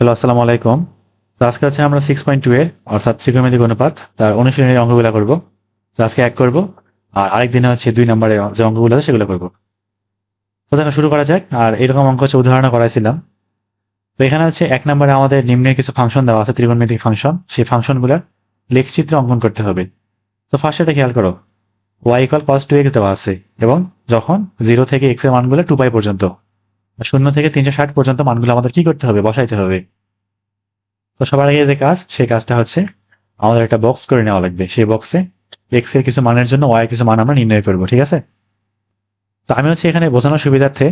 Hello, আসসালামু আলাইকুম। তো আজকে হচ্ছে আমরা 6.2 এর অর্থাৎ ত্রিকোণমিতিক অনুপাত তার অনুশীলনের অঙ্কগুলো করব। তো আজকে এক করব, আর আরেক দিনে হচ্ছে 2 নম্বরে যে অঙ্কগুলো আছে সেগুলো করব। তো দেখো শুরু করা যাক। আর এরকম অঙ্ক হচ্ছে উদাহরণ করাইছিলাম। তো এখানে হচ্ছে 1 নম্বরে আমাদের নিম্নের কিছু ফাংশন দেওয়া আছে, ত্রিকোণমিতিক ফাংশন। সেই ফাংশনগুলোর লেখচিত্র অঙ্কন করতে হবে। তো ফার্স্ট এটা খেয়াল করো, y = cos 2x দেওয়া আছে এবং যখন 0 থেকে x এর মানগুলো 2π পর্যন্ত, 0 থেকে 360 পর্যন্ত মানগুলো আমাদের কি করতে হবে, বসাইতে হবে। তো সবার আগে যে কাজ, সেই কাজটা হচ্ছে আমাদের একটা বক্স করে নেওয়া লাগবে। সেই বক্সে এক্স এর কিছু মানের জন্য ওয়াই এর কিছু মান আমরা নির্ণয় করব, ঠিক আছে? তো আমি হচ্ছে এখানে বোঝানোর সুবিধার্থে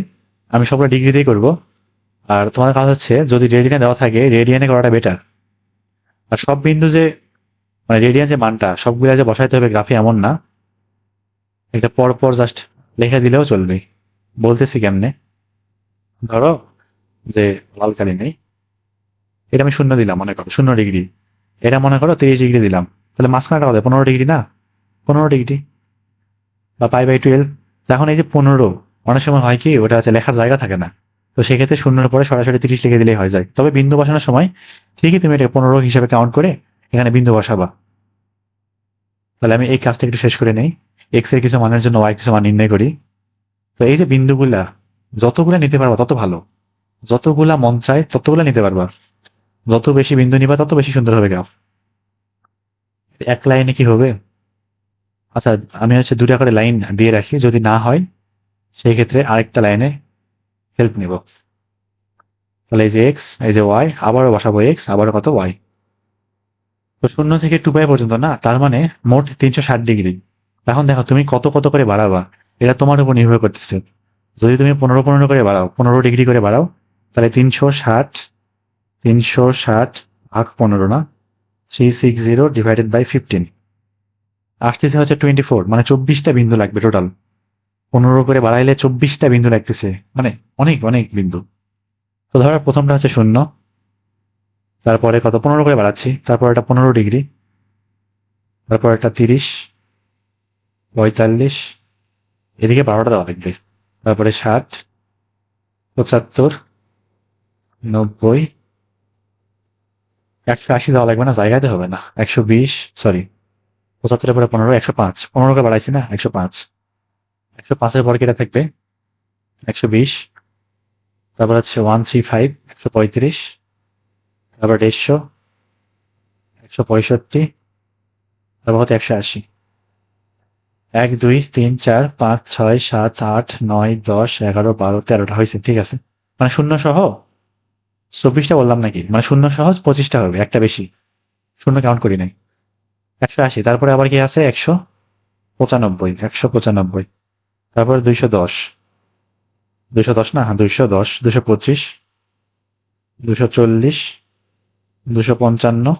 আমি সবগুলো ডিগ্রি দিয়ে করব। আর তোমার কাজ হচ্ছে যদি রেডিয়ানে দেওয়া থাকে রেডিয়ানে করাটা বেটার। আর সব বিন্দু যে মানে রেডিয়ান যে মানটা সবগুলা যে বসাইতে হবে গ্রাফে এমন না, একটা পর পর জাস্ট লিখে দিলেও চলবে। বলতেছি কেমনে, ধরো যে লাল কালি নেই, এটা আমি 0 দিলাম, মনে করো 0 ডিগ্রি। এটা মনে করো 30 ডিগ্রি দিলাম, তাহলে মাঝখানেটা হবে 15 ডিগ্রি না, 15 ডিগ্রি বা π/12। এখন এই যে 15, অনেক সময় হয় কি ওটা হচ্ছে লেখার জায়গা থাকে না। তো সেক্ষেত্রে 0-এর পরে সরাসরি 30 লিখে দিলেই হয়ে যায়। তবে বিন্দু বসানোর সময় ঠিকই তুমি এটা 15 হিসেবে কাউন্ট করে এখানে বিন্দু বসাবা। তাহলে আমি এই কাজটা একটু শেষ করে নেই। এক্স এর কিছু মানের জন্য ওয়াই কিছু মান নির্ণয় করি। তো এই যে বিন্দুগুলা যতগুলা নিতে পারবা তত ভালো, যতগুলা মন চায় ততগুলা নিতে পারবা। যত বেশি বিন্দু নিবা তত বেশি সুন্দর হবে গ্রাফ। এক লাইনে কি হবে? আচ্ছা, আমি হচ্ছে 2টা করে লাইন দিয়ে রাখি, যদি না হয় সেই ক্ষেত্রে আরেকটা লাইনে হেল্প নিব। তাহলে এই যে এক্স, এই যে ওয়াই, আবারও বসাবো এক্স, আবারও কত ওয়াই। তো 0 থেকে 2π পর্যন্ত না, তার মানে মোট 360 ডিগ্রি। এখন দেখো তুমি কত কত করে বাড়াবা, এটা তোমার উপর নির্ভর করতেছে। যদি তুমি 15-15 করে বাড়াও, 15 ডিগ্রি করে বাড়াও, তাহলে 360, 360 ভাগ 15 না, 360/15 আসতেছে হচ্ছে 24, মানে 24টা বিন্দু লাগবে টোটাল। 15 করে বাড়াইলে 24টা বিন্দু লাগতেছে, মানে অনেক অনেক বিন্দু। তো ধরো প্রথমটা হচ্ছে 0, তারপরে কত 15 করে বাড়াচ্ছি, তারপর এটা 15 ডিগ্রি, তারপর একটা 30, 45, এদিকে 12টা দেওয়া লাগবে, তারপরে 60, 75, 90, 180 দেওয়া লাগবে না, জায়গাতে হবে না, 120, সরি 75-এর পরে 15, 105, 15 করে বাড়াইছি না, 105, 105-এর পরে কেটে থাকবে 120, তারপর হচ্ছে 135, 135, তারপর 150, 165, তারপর হচ্ছে 180। 1, 2, 3, 4, 5, 6, 7, 8, 9, 10, 11, 12, 13টা হয়েছে, ঠিক আছে। মানে শূন্য সহ 24টা বললাম নাকি, মানে শূন্য সহ 25টা হবে, একটা বেশি, শূন্য কাউন্ট করি নাই। 180, তারপরে আবার কি আছে 195, 195, তারপরে 210, 210 না, হ্যাঁ 210, 225, 240, 255,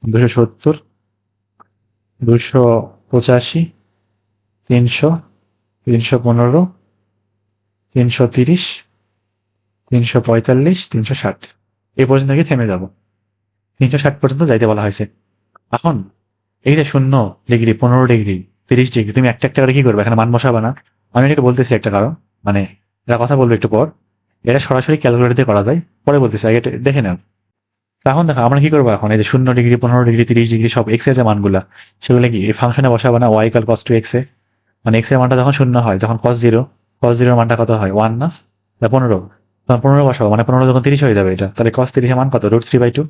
270, 285, 300, 315, 330, 345, 360, এই পর্যন্ত গিয়ে থেমে যাব। 360 পর্যন্ত যাইতে বলা হয়েছে। এখন এই যে 0 ডিগ্রি, 15 ডিগ্রি, 30 ডিগ্রি, তুমি একটা একটা করে কি করবে, এখানে মান বসাবে না। আমি এটা বলতেছি একটা কারণ, মানে এটা কথা বলবো একটু পর। এটা সরাসরি ক্যালকুলেটর দিয়ে করা যায়, পরে বলতেছি, আগে এটা দেখে নাও। এখন দেখো আমরা কি করবো, এখন এই যে 0 ডিগ্রি, 15 ডিগ্রি, 30 ডিগ্রি সব এক্স এর যে মানগুলা, সেগুলো কি এই ফাংশনে বসাবো না, ওয়াই = cos 2x এ। মানে এক্স এর মানটা যখন 0 হয়, তখন cos 0, cos 0 মানটা কত হয় 1 না, 15, তখন 15 বসাবো, মানে 15 যখন 30 হয়ে যাবে এটা, তাহলে cos 30 এর মান কত, √3/2।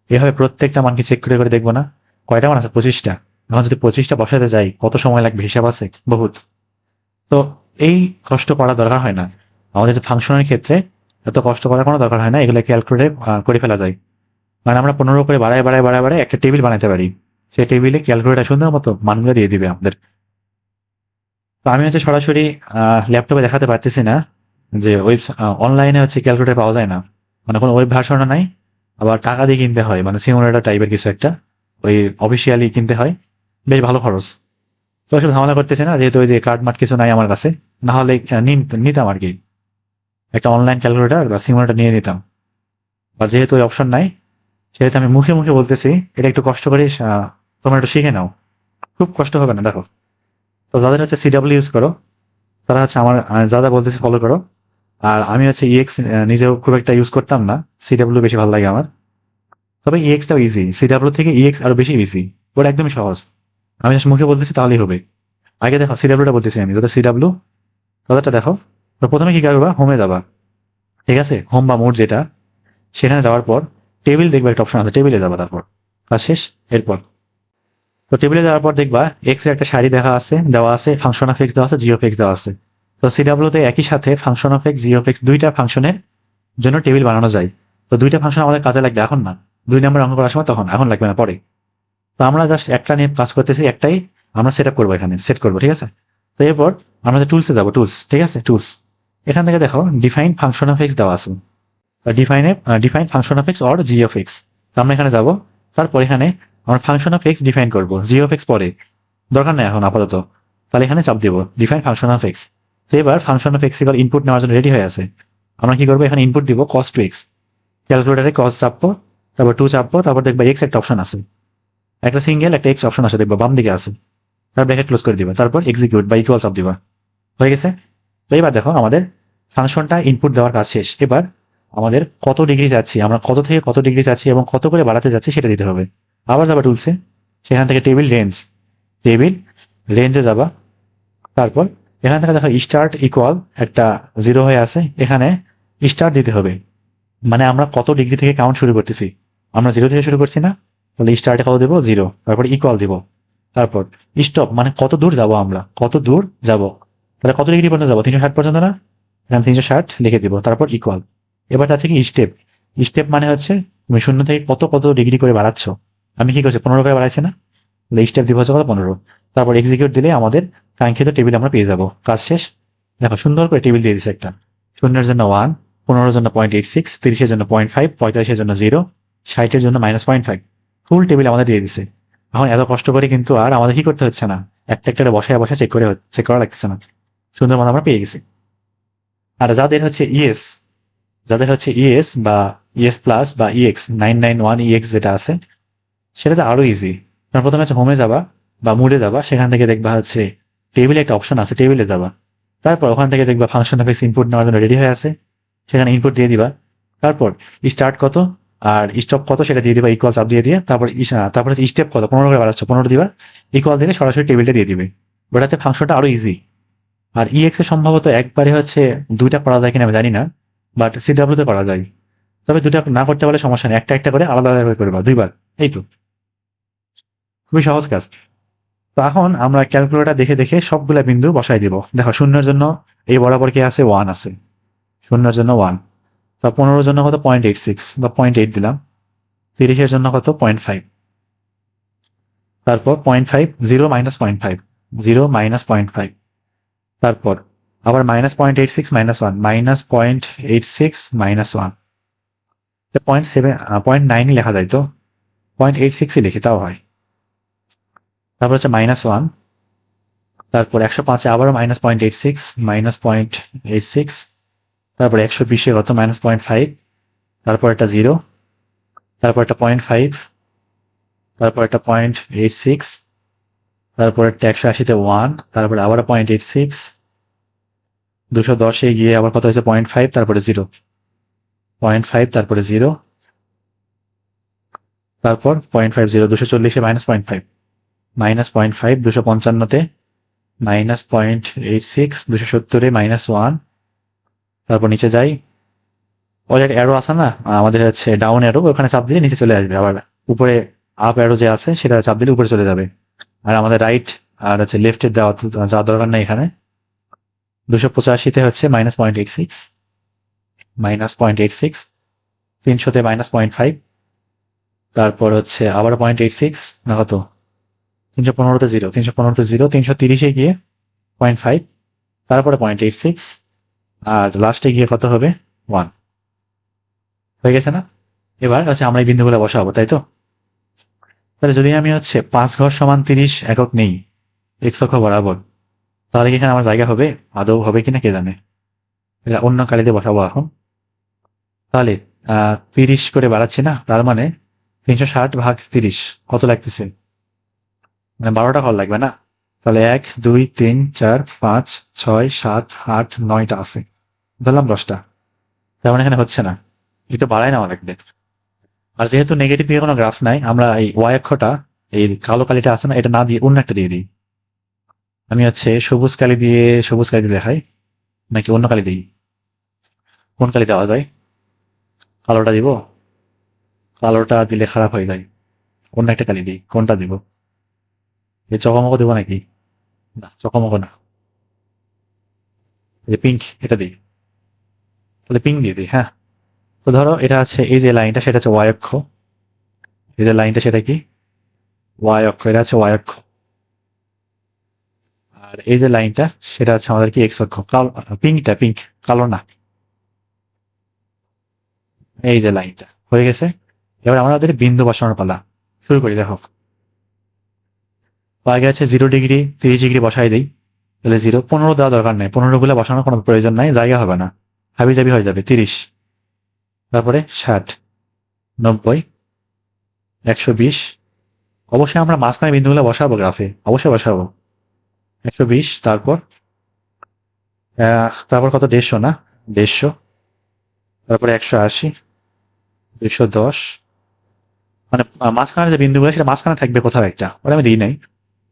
এভাবে প্রত্যেকটা মানকে চেক করে করে দেখবো না। কয়টা মান আছে, 25টা। এখন যদি 25টা বসাতে যাই কত সময় লাগবে, হিসাব আছে বহুত। তো এই কষ্ট করা দরকার হয় না আমাদের ফাংশনের ক্ষেত্রে। এত কষ্ট করার কোনো দরকার হয় না, এগুলো ক্যালকুলেটরে করে ফেলা যায়। মানে আমরা 15 করে বাড়ায় বাড়ায় বাড়ায় বাড়ায় একটা টেবিল বানাতে পারি। সেই টেবিলে ক্যালকুলেটর সুন্দর মতো মানগুলো দিয়ে দিবে আমাদের। তো আমি হচ্ছে সরাসরি ল্যাপটপে দেখাতে পারতেছি না, যে ওয়েব অনলাইনে হচ্ছে ক্যালকুলেটর পাওয়া যায় না, মানে কোনো ওয়েব ভার্সনও নাই। আবার টাকা দিয়ে কিনতে হয়, মানে সিমুলেটর টাইপের কিছু একটা, ওই অফিসিয়ালি কিনতে হয়, বেশ ভালো খরচ। তো ওইসব ঝামেলা করতেছে না, যেহেতু ওই যে কার্ড মার্ট কিছু নাই আমার কাছে। না হলে নিতাম আর কি, একটা অনলাইন ক্যালকুলেটর বা সিমুলেটর নিয়ে নিতাম। আর যেহেতু ওই অপশন নাই, সেহেতু আমি মুখে মুখে বলতেছি, এটা একটু কষ্ট করে তোমরা একটু শিখে নাও, খুব কষ্ট হবে না। দেখো, তো যাদের হচ্ছে সিডাব্লিউ ইউজ করো, তারা হচ্ছে আমার যা যা বলতেছি ফলো করো। আর আমি হচ্ছে ইএক্স নিজেও খুব একটা ইউজ করতাম না, সিডাব্লিউ বেশি ভালো লাগে আমার। তবে ইএক্সটাও ইজি, সিডাব্লিউ থেকে ইএক্স আরো বেশি ইজি, ওটা একদমই সহজ। আমি জাস্ট মুখে বলতেছি তাহলেই হবে। আগে দেখো সিডাব্লিউটা বলতেছি আমি, যত সিডাব্লিউ ততটা দেখো। তো প্রথমে কি করবা, হোমে যাবা, ঠিক আছে, হোম বা মোড যেটা, সেখানে যাওয়ার পর টেবিল দেখবা, একটা অপশন আছে, টেবিলে যাবা, তারপর কাজ শেষ। এরপর তো টেবিলে যাওয়ার পর দেখবা এক্স এর একটা সারি দেখা আছে, দেওয়া আছে, ফাংশন অফ এক্স দেওয়া আছে, জি অফ এক্স দেওয়া আছে। তো সিডাব্লিউ তে একই সাথে function of x, G of x দুইটা ফাংশনের জন্য টেবিল বানানো যায়। তো দুইটা ফাংশন আমাদের কাজে লাগবে এখন না, 2 নম্বর অঙ্ক করার সময় তখন, এখন লাগবে না, পরে। তো আমরা জাস্ট একটা নিয়ে কাজ করতেছি, একটাই আমরা সেট আপ করবো, এখানে সেট করবো, ঠিক আছে। তো এরপর আমরা টুলসে যাবো, টুলস, ঠিক আছে, টুলস। এখান থেকে দেখো ডিফাইন ফাংশন অফ এক্স দেওয়া আছে, define function of x or G of x. তো আমরা এখানে যাব, তারপর এখানে আমরা ফাংশন অফ এক্স ডিফাইন করবো, জি অফ এক্স পরে, দরকার নেই এখন আপাতত। তাহলে এখানে চাপ দিব ডিফাইন ফাংশন অফ এক্স। তো এবার ফাংশন অফ এক্স এবার ইনপুট নেওয়ার জন্য রেডি হয়ে আছে। আমরা কি করবো, এখানে ইনপুট দিব কস টু এক্স, ক্যালকুলেটারে কস চাপবো, তারপর 2 চাপবো, তারপর দেখবা এক্স একটা অপশন আছে, একটা সিঙ্গেল একটা এক্স অপশন আছে, দেখবা বাম দিকে আছে। তার ব্র্যাকেট ক্লোজ করে দিবা, তারপর এক্সিকিউট বা ইকুয়াল চাপ দিবা, হয়ে গেছে। তো এবার দেখো আমাদের ফাংশনটা ইনপুট দেওয়ার কাজ শেষ। এবার আমাদের কত ডিগ্রি যাচ্ছি, আমরা কত থেকে কত ডিগ্রি যাচ্ছি এবং কত করে বাড়াতে যাচ্ছি সেটা দিতে হবে। আবার যাবা টুলসে, সেখান থেকে টেবিল রেঞ্জ, টেবিল রেঞ্জে যাবা, তারপর এখান থেকে দেখো স্টার্ট ইকুয়াল একটা 0 হয়ে আছে, এখানে স্টার্ট দিতে হবে, মানে আমরা কত ডিগ্রি থেকে কাউন্ট শুরু করতেছি। আমরা 0 থেকে শুরু করছি না, তাহলে স্টার্টে কত দেবো, 0, তারপর ইকুয়াল দিব, তারপর স্টপ মানে কত দূর যাব, আমরা কত দূর যাব, তাহলে কত ডিগ্রি পর্যন্ত যাবো, 360 পর্যন্ত না, এখানে 360 লিখে দিব, তারপর ইকুয়াল। এবার আছে কি স্টেপ, স্টেপ মানে হচ্ছে তুমি 0 থেকে কত কত ডিগ্রি করে বাড়াচ্ছ। আমি কি করছি, 15 করে বাড়াইছি না, স্টেপ দিব হচ্ছে কত, 15। তারপর এক্সিকিউট দিলে আমাদের কাঙ্ক্ষিত টেবিল আমরা পেয়ে যাবো, কাজ শেষ। দেখো সুন্দর করে টেবিল দিয়ে দিচ্ছে একটা, 0-এর জন্য 1, 15-এর জন্য 0.86, 30-এর জন্য 0.5, 45-এর জন্য 0, 60-এর জন্য -0.5, ফুল টেবিল আমাদের দিয়ে দিছে। এখন এত কষ্ট করে কিন্তু আর আমাদের কি করতে হচ্ছে না, একটা একটা বসায় বসায় চেক করা লাগতেছে না, সুন্দর মতো আমরা পেয়ে গেছি। আর যাদের হচ্ছে ইএস বা ইএস প্লাস বা ইএক্স 991 ইএক্স যেটা আছে, সেটাতে আরো ইজি। কারণ প্রথমে হচ্ছে হোমে যাবা বা মুডে যাবা, সেখান থেকে দেখবা হচ্ছে টেবিলে একটা অপশন আছে, টেবিলে যাবা, তারপর ওখান থেকে দেখবা ফাংশন অফ এক্স ইনপুট নেওয়ার জন্য রেডি হয়ে আছে, সেখানে ইনপুট দিয়ে দিবা, তারপর স্টার্ট কত আর স্টপ কত সেটা দিয়ে দিবা, ইকুয়াল চাপ দিয়ে তারপর হচ্ছে স্টেপ কত, 15 করে বাড়াচ্ছ, 15 দিবা, ইকুয়াল দিলে সরাসরি টেবিলটা দিয়ে দিবে। ওটাতে ফাংশনটা আরো ইজি। আর ইএক্স এ সম্ভবত একবারে হচ্ছে দুইটা করা যায় কিনা আমি জানি না, বাট সিডাব্লিউ তে করা যায়। তবে দুইটা না করতে পারলে সমস্যা নেই, একটা একটা করে আলাদা আলাদা করে করবা 2বার, এই তো, খুবই সহজ কাজ। তো এখন আমরা ক্যালকুলেটর দেখে দেখে সবগুলা বিন্দু বসাই দিব। দেখো 0-এর জন্য এই বরাবর কি আছে, 1 আছে, 0-এর জন্য 1, তা 15-এর জন্য কত, 0.86 বা 0.8 দিলাম, 30-এর জন্য কত, 0.5, তারপর 0.5, 0 মাইনাস 0.5, 0 মাইনাস 0.5, তারপর আবার -0.86 -1, -0.86 -1, 0.7 0.9 লেখা যায়, তো 0.86 লিখি তাও হয়। তারপর হচ্ছে -1, তারপর 105-এ আবারও -0.86, -0.86, তারপর 120-এ কত, -0.5, তারপর একটা 0, তারপর একটা 0.5, তারপর একটা 0.86, তারপর একটা 180-তে 1, তারপর আবার 0.86, 210-এ গিয়ে আবার কত হয়েছে, 0.5, তারপরে 0, 0.5, তারপরে 0, তারপর 0.50, 240-এ -0.5, -0.5, 255-তে -0.86, 270-এ -1, তারপর নিচে যাই, ওই একটা অ্যারো আছে না আমাদের হচ্ছে ডাউন অ্যারো, ওখানে চাপ দিলে নিচে চলে আসবে, আবার উপরে আপ অ্যারো যে আছে সেটা চাপ দিলে উপরে চলে যাবে। আর আমাদের রাইট আর হচ্ছে লেফটের যাওয়ার দরকার নেই এখানে। 285-তে হচ্ছে -0.86, -0.86, 300-তে -0.5, তারপর হচ্ছে আবার 0.86 না কত, 315-তে 0, 315-তে 0, 330-এ গিয়ে 0.5, তারপরে 0.86, আর লাস্টে গিয়ে কত হবে, 1, হয়ে গেছে না। এবার হচ্ছে আমরা এই বিন্দুগুলো বসাবো, তাই তো। তাহলে যদি আমি হচ্ছে 5 ঘর সমান 30 একক নেই এক্স অক্ষ বরাবর, তাহলে কি এখানে আমার জায়গা হবে, আদৌ হবে কিনা কে জানে। এটা অন্য কালিতে বসাবো এখন। তাহলে 30 করে বাড়াচ্ছি না, তার মানে 360/30 কত লাগতেছে, মানে 12টা ঘর লাগবে না। তাহলে 1 2 3 4 5 6 7 8 9টা আছে, ধরলাম 10টা, তার মানে এখানে হচ্ছে না, একটু বাড়াই নেওয়া লাগবে। আর যেহেতু নেগেটিভ দিকে কোনো গ্রাফ নাই, আমরা এই ওয়াই অক্ষটা, এই কালো কালিটা আছে না, এটা না দিয়ে অন্য একটা দিয়ে দিই। আমি হচ্ছে সবুজ কালি দিয়ে দেখাই, নাকি অন্য কালি দিই? কোন কালি দেওয়া যায়? কালোটা দিব? কালোটা দিলে খারাপ হয়ে যায়, অন্য একটা কালি দিই। কোনটা দিব? এই চকমকো দিব নাকি? না, চকমকো না, এই পিঙ্ক, এটা দিই। তাহলে পিঙ্ক দিয়ে দিই, হ্যাঁ। তো ধরো এটা আছে, এই যে লাইনটা সেটা হচ্ছে ওয়াই অক্ষ, এই যে লাইনটা সেটা কি? ওয়াই অক্ষ, এটা হচ্ছে ওয়াই অক্ষ। আর এই যে লাইনটা সেটা হচ্ছে আমাদের কি এক্স অক্ষ। পিঙ্ক, কালো না। এই যে লাইনটা হয়ে গেছে। এবার আমাদের বিন্দু বসানোর পালা। শুরু করি, দেখো। তো আগে আছে 0 ডিগ্রি, 30 ডিগ্রি বসাই দিই। তাহলে 0, 15 দেওয়া দরকার নেই, 15 গুলো বসানোর কোনো প্রয়োজন নাই, জায়গা হবে না, হাবি জাবি হয়ে যাবে। 30, তারপরে 60, 90, 120। অবশ্যই আমরা মাঝখানে বিন্দুগুলো বসাবো গ্রাফে, অবশ্যই বসাবো। 120, তারপর কত? 150 না? 150, তারপরে 180, 210। মানে মাঝখানে যে বিন্দুগুলো সেটা মাঝখানে থাকবে কোথাও একটা, ওটা আমি দিই নাই।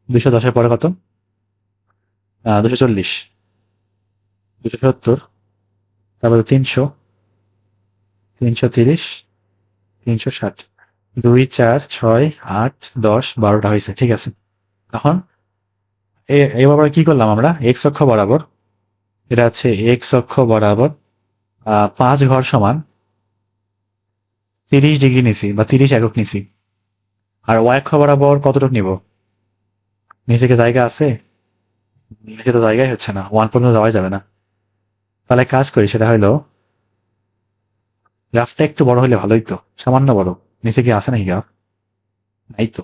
210-এর পরে কত? 240, 270, তারপরে 300, 330, 360। 2, 4, 6, 8, 10, 12টা হয়েছে, ঠিক আছে। এখন এবার কি করলাম আমরা? এক্স অক্ষ বরাবর, এটা আছে এক্স অক্ষ বরাবর 5 ঘর সমান 30 ডিগ্রি নিছি, বা 30 একক নিছি। আর ওয়াই অক্ষ বরাবর কতটুকু নিব? নিচে কি জায়গা আছে? নিচে তো জায়গায় হচ্ছে না, 1 পর্যন্ত যাওয়াই যাবে না। তাহলে কাজ করি, সেটা হলো গ্রাফটা একটু বড় হলে ভালোই তো, সামান্য বড়। নিচে কি আছে নাকি গ্রাফ? নাই তো।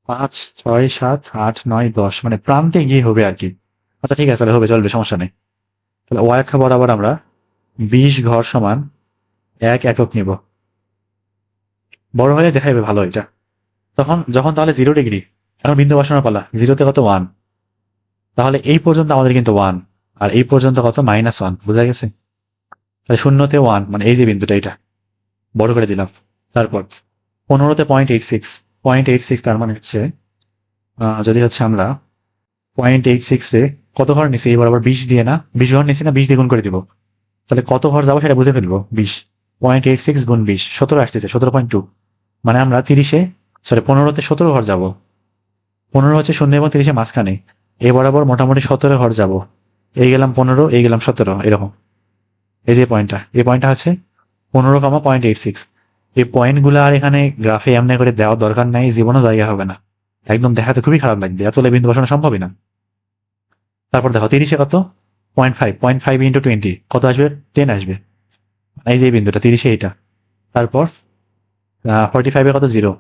5, 6, 7, 8, 9, 10, মানে প্রান্তে গিয়ে হবে আর কি। আচ্ছা ঠিক আছে, তাহলে হবে, চলবে, সমস্যা নেই। তাহলে ওয়াই অক্ষ বরাবর আমরা 20 ঘর সমান 1 একক নিব। বড় হলে দেখাইবে ভালো এটা। যখন তাহলে 0 ডিগ্রি, এখন বিন্দু বসানোর পালা। 0তে কত? 1। তাহলে এই পর্যন্ত আমাদের কিন্তু 1, আর এই পর্যন্ত কত? -1, বুঝা গেছে? তাহলে 0তে 1, মানে এই যে বিন্দুটা, এটা বড় করে দিলাম। তারপর 15তে 0.86, 0.86, তার মানে হচ্ছে যদি হচ্ছে আমরা 0.86 রে কত ঘর নিছি? এই বরাবর 20 দিয়ে না, 20 ঘর নিছি না, 20 দ্বিগুণ করে দিব। তাহলে কত ঘর যাবো সেটা বুঝে ফেলবো। 20, 0.86 গুণ 20, 17 আসতেছে, 17.2। মানে আমরা 15তে 17 ঘর যাব। 15 হচ্ছে 0 এবং 30-এর মাঝখানে, এই বরাবর মোটামুটি 17 ঘর যাব। এই গেলাম 15, এই গেলাম 17, এরকম। এই যে পয়েন্টটা, এই পয়েন্টটা হচ্ছে 15,0.86। এই পয়েন্ট গুলো আর এখানে গ্রাফে এমনি করে দেওয়ার দরকার নাই, জীবনও জায়গা হবে না, একদম দেখাতে খুবই খারাপ লাগবে, এত বিন্দু বসানো সম্ভবই না। তারপর দেখো 30-এ কত? 0.5, 0.5 ইন্টু 20 কত আসবে? 10 আসবে। এই যে বিন্দুটা 30-এ, এইটা। তারপর 45-এ কত? 0।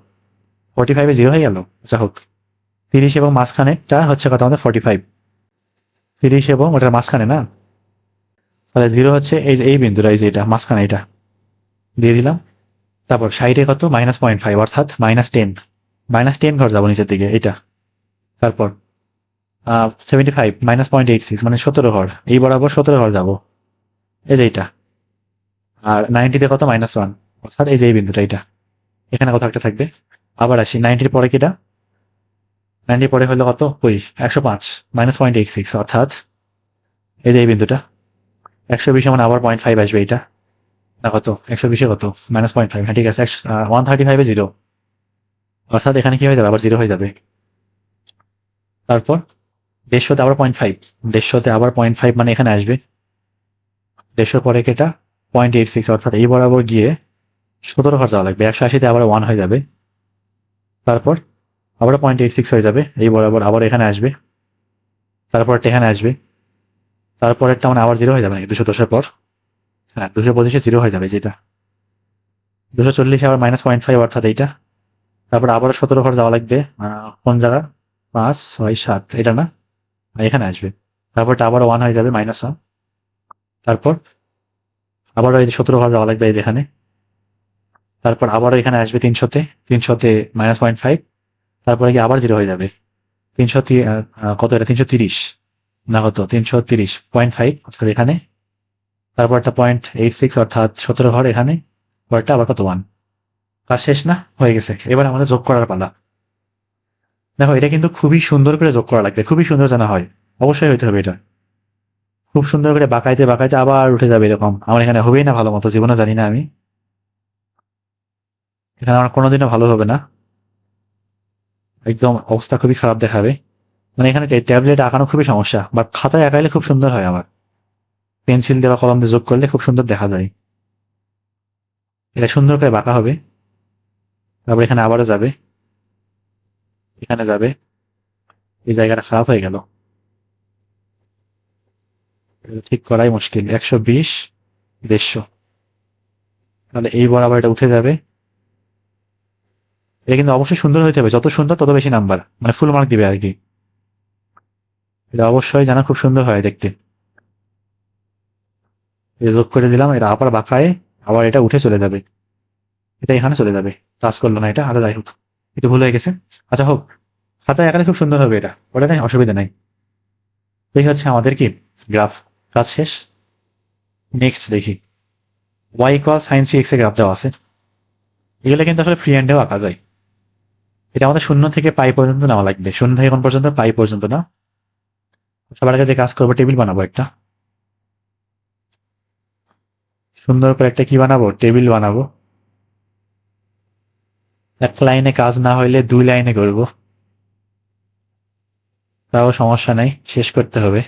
45-এ 0 হয়ে গেল, আচ্ছা হোক। 30 এবং মাঝখানেটা হচ্ছে কত আমাদের? 45। 30 এবং ওটার মাঝখানে না, তাহলে 0 হচ্ছে এই যে এই বিন্দুটা, এই যে এটা মাঝখানে, এটা দিয়ে দিলাম। তারপর 60-এ কত? -0.5, অর্থাৎ -10। -10 ঘর যাবো নিচের দিকে, এটা। তারপর 75, -0.86, মানে 17 ঘর, এই বরাবর 17 ঘর যাবো, এই যে এটা। আর 90-তে কত? -1, অর্থাৎ এই যে এই বিন্দুটা, এটা এখানে কোথাও একটা থাকবে। আবার আসি 90-এর পরে, কিটা 90 পরে হলো কত? ওই 105, -0.86, অর্থাৎ এই যে এই বিন্দুটা। 120 মানে আবার 0.5 আসবে, এটা না কত? 120-এ কত? -0.5, হ্যাঁ ঠিক আছে। 135-এ 0, অর্থাৎ এখানে কি হয়ে যাবে? আবার 0 হয়ে যাবে। তারপর 150-তে আবার 0.5, 150-তে আবার 0.5, মানে এখানে আসবে। 150 পরে কেটা? 0.86, অর্থাৎ এই বরাবর গিয়ে 17 ঘর যাওয়া লাগবে। 180-তে আবার 1 হয়ে যাবে। তারপর আবার 0.86 হয়ে যাবে, এই বরাবর আবার এখানে আসবে। তারপর এখানে আসবে। তারপরেরটা মানে আবার 0 হয়ে যাবে নাকি 210-এর পর? হ্যাঁ, 225-এ 0 হয়ে যাবে, যেটা। 240-এ আবার -0.5, অর্থাৎ এইটা। তারপর আবার 17 ঘর যাওয়া লাগবে। কোন জায়গা? 5, 6, 7, এটা না, এখানে আসবে। তারপরটা আবার 1 হয়ে যাবে, -1। তারপর আবার এই যে 17 ঘর যাওয়া লাগবে, এই যে এখানে। তারপর আবারও এখানে আসবে 300-তে, 300-তে -0.5। তারপরে কি আবার 0 হয়ে যাবে। 300 কত? এটা 330 না কত? 330.5, অর্থাৎ এখানে তারপরটা 0.86 অর্থাৎ 17 ঘর এখানে, পরেরটা আবার কত 1। কাজ শেষ না? হয়ে গেছে। এবার আমাদের যোগ করার পালা। দেখো এটা কিন্তু খুবই সুন্দর করে যোগ করা লাগবে, খুবই সুন্দর জানা হয়, অবশ্যই হইতে হবে এটা। খুব সুন্দর করে বাঁকাইতে বাঁকাইতে আবার উঠে যাবে এরকম। আমার এখানে হবেই না ভালো মতো, জীবনে জানি না আমি, এখানে আমার কোনোদিনও ভালো হবে না, একদম অবস্থা খুবই খারাপ দেখাবে। মানে এখানে ট্যাবলেট আঁকানো খুবই সমস্যা, বা খাতায় আঁকাইলে খুব সুন্দর হয় আমার, পেন্সিল দিয়ে বা কলম দিয়ে যোগ করলে খুব সুন্দর দেখা যায়। এটা সুন্দর করে বাঁকা হবে, তারপর এখানে আবারও যাবে, এখানে যাবে, এই জায়গাটা খারাপ হয়ে গেল, এটা ঠিক করাই মুশকিল। 120, 150, তাহলে এই বরাবর এটা উঠে যাবে। এটা কিন্তু অবশ্যই সুন্দর হইতে হবে, যত সুন্দর তত বেশি নাম্বার, মানে ফুল মার্ক দিবে আর কি। এটা অবশ্যই জানা খুব সুন্দর হয় দেখতে। এটা যোগ করে দিলাম, এটা আবার বাঁকায় আবার এটা উঠে চলে যাবে, এটা এখানে চলে যাবে। কাজ করলো না এটা, আলাদা যাই হোক, একটু ভুল হয়ে গেছে। আচ্ছা হোক, খাতায় আঁকালে খুব সুন্দর হবে এটা, ওটা নেই, অসুবিধা নাই। এই হচ্ছে আমাদের কি গ্রাফ, কাজ শেষ। নেক্সট দেখি, y equal sine three x এর গ্রাফ দেওয়া আছে। এগুলো কিন্তু আসলে ফ্রি হ্যান্ডেও আঁকা যায়। এটা আমাদের শূন্য থেকে পাই পর্যন্ত নেওয়া লাগবে, শূন্য থেকে কোন পর্যন্ত, পাই পর্যন্ত না। সবার আগে যে কাজ করবো, টেবিল বানাবো একটা, সুন্দর করে একটা কি বানাবো, টেবিল বানাবো। এক লাইনে কাজ না হইলে 2 লাইনে করবো, তাও সমস্যা নাই, শেষ করতে হবে।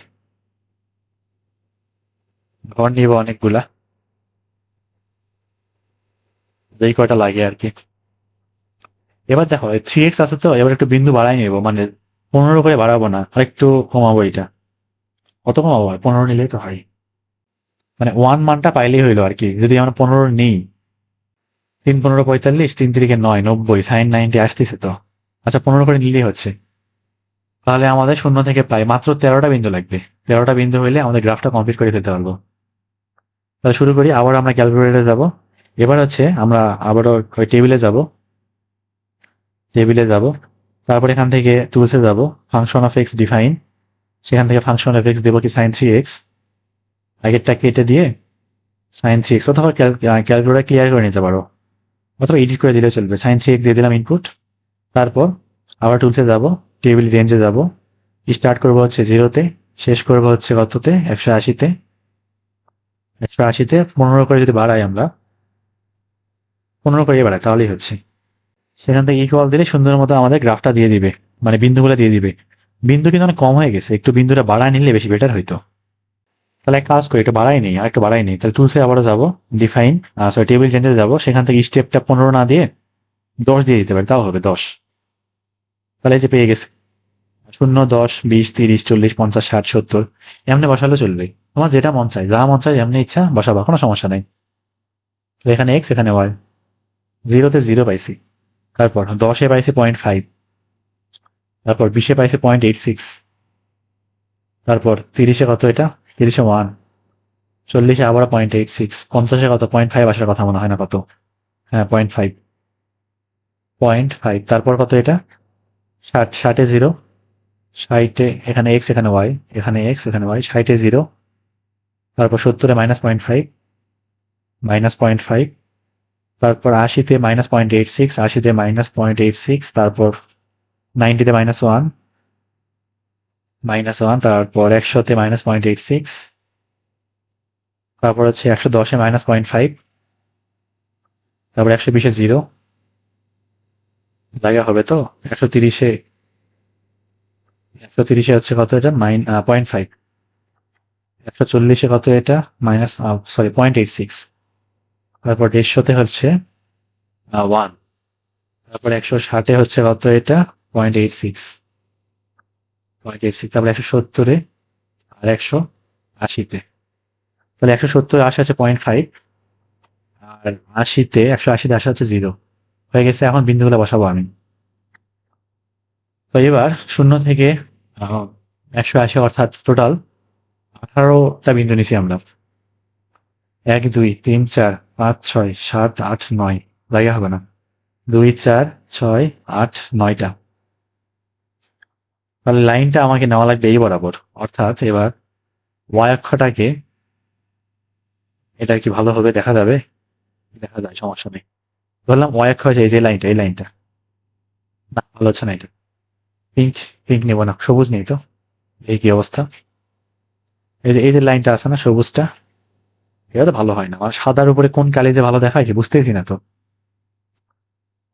ঘর নিব অনেকগুলা, যেই কয়টা লাগে আর কি। এবার দেখো 3x আছে তো, এবার একটু বিন্দু বাড়াই নেবো, মানে 15 করে বাড়াবো না, আর একটু কমাবো এটা। কত কমাবো, 15 নিলেই তো হয়, মানে 1 মানটা পাইলেই হইলো আর কি। যদি আমরা 15 নিই, 3 15 45, 3 3 9 90, সাইন 90 আসতেছে তো। আচ্ছা 15 করে নিলেই হচ্ছে। তাহলে আমাদের শূন্য থেকে প্রায় মাত্র 13টা বিন্দু লাগবে। 13টা বিন্দু হইলে আমাদের গ্রাফটা কমপ্লিট করে ফেলতে পারবো। তাহলে শুরু করি, আবার আমরা ক্যালকুলেটরে যাব। এবার হচ্ছে আমরা আবারও ওই টেবিলে যাব, তারপর এখান থেকে টুলসে যাব, ফাংশন অফ এক্স ডিফাইন, সেখান থেকে ফাংশন অফ এক্স দেবো কি সাইন 3x, আগেরটা কেটে দিয়ে সাইন 3x, অথবা ক্যালকুলেটর ক্লিয়ার করে নিতে পারো, অথবা এডিট করে দিলে চলবে। সাইন 3x দিয়ে দিলাম ইনপুট, তারপর আবার টুলসে যাব, টেবিল রেঞ্জে যাব, স্টার্ট করবো হচ্ছে 0-তে, শেষ করবো হচ্ছে কততে, 180-তে। 180-তে 15 করে যদি বাড়াই আমরা, 15 করে বাড়াই তাহলেই হচ্ছে। সেখান থেকে ইকুয়াল দিলে সুন্দর মতো আমাদের গ্রাফটা দিয়ে দিবে, মানে বিন্দুগুলো দিয়ে দিবে। বিন্দু কিন্তু অনেক কম হয়ে গেছে, একটু বিন্দুটা বাড়ায় নিলে বেশি বেটার হইতো। তাহলে এক কাজ করি, একটু বাড়াই নেই, আর একটু বাড়াই নেই। তাহলে টুলসে আবারও যাবো, ডিফাইন, সরি টেবিল চেঞ্জে যাবো, সেখান থেকে স্টেপটা 15 না দিয়ে 10 দিয়ে দিতে পারি, তাও হবে 10। তাহলে এই যে পেয়ে গেছে 0, 10, 20, 30, 40, 50, 60, 70, এমনি বসালে চলবে। তোমার যেটা মন চায়, যা মন চায় এমনি ইচ্ছা বসাবা, কোনো সমস্যা নেই। এখানে এক্স, এখানে ওয়াই। 0-তে 0 পাইছি, তারপর 10-এ পাইছি 0.5, তারপর 20-এ পাইছি 0.86, তারপর 30-এ কত এটা, 30-এ 1, 40-এ আবার 0.86, 50-এ কত 0.5 আসার কথা মনে হয় না, কত, হ্যাঁ 0.5, 0.5, তারপর কত এটা 60, 60-এ 0, 60-এ এখানে এক্স, এখানে ওয়াই, এখানে এক্স, এখানে ওয়াই, 60-এ 0, তারপর 70-এ -0.5, -0.5, তারপর 80-তে -0.86, 80-তে -0.86, তারপর 90-তে -1, -1, তারপর 100-তে -0.86, তারপর হচ্ছে 110-এ -0.5, তারপর 120-এ 0, জায়গা হবে তো। 130-এ, 130-এ হচ্ছে কত এটা, 0.5, 140-এ কত এটা, মাইনাস, সরি 0.86, তারপর 150-তে হচ্ছে 1, তারপর 160-এ হচ্ছে কত এটা, 0.86, 0.86, তারপর 170-এ আর 180-তে। তাহলে 170-এ আসা হচ্ছে 0.5, আর 80-তে, 180-তে আসা হচ্ছে 0, হয়ে গেছে। এখন বিন্দুগুলো বসাবো আমি। তো এবার 0 থেকে 180, অর্থাৎ টোটাল 18টা বিন্দু নিছি আমরা। 1, 2, 3, 4, 5, 6, 7, 8, 9, জায়গা হবে না, 2, 4, 6, 8, 9টা। তাহলে লাইনটা আমাকে নেওয়া লাগবে এই বরাবর, অর্থাৎ এবার ওয়াই অক্ষটাকে এটা কি ভালো হবে, দেখা যাবে? দেখা যায়, সমস্যা নেই। ধরলাম ওয়াই অক্ষ হয়েছে এই লাইনটা। না, ভালো হচ্ছে না এটা। পিঙ্ক, পিঙ্ক নেবো না, সবুজ নেই তো। এই কি অবস্থা? এই যে লাইনটা আছে না সবুজটা, এটা তো ভালো হয় না। মানে সাদার উপরে কোন কালি যে ভালো দেখায় কি বুঝতেছি না তো।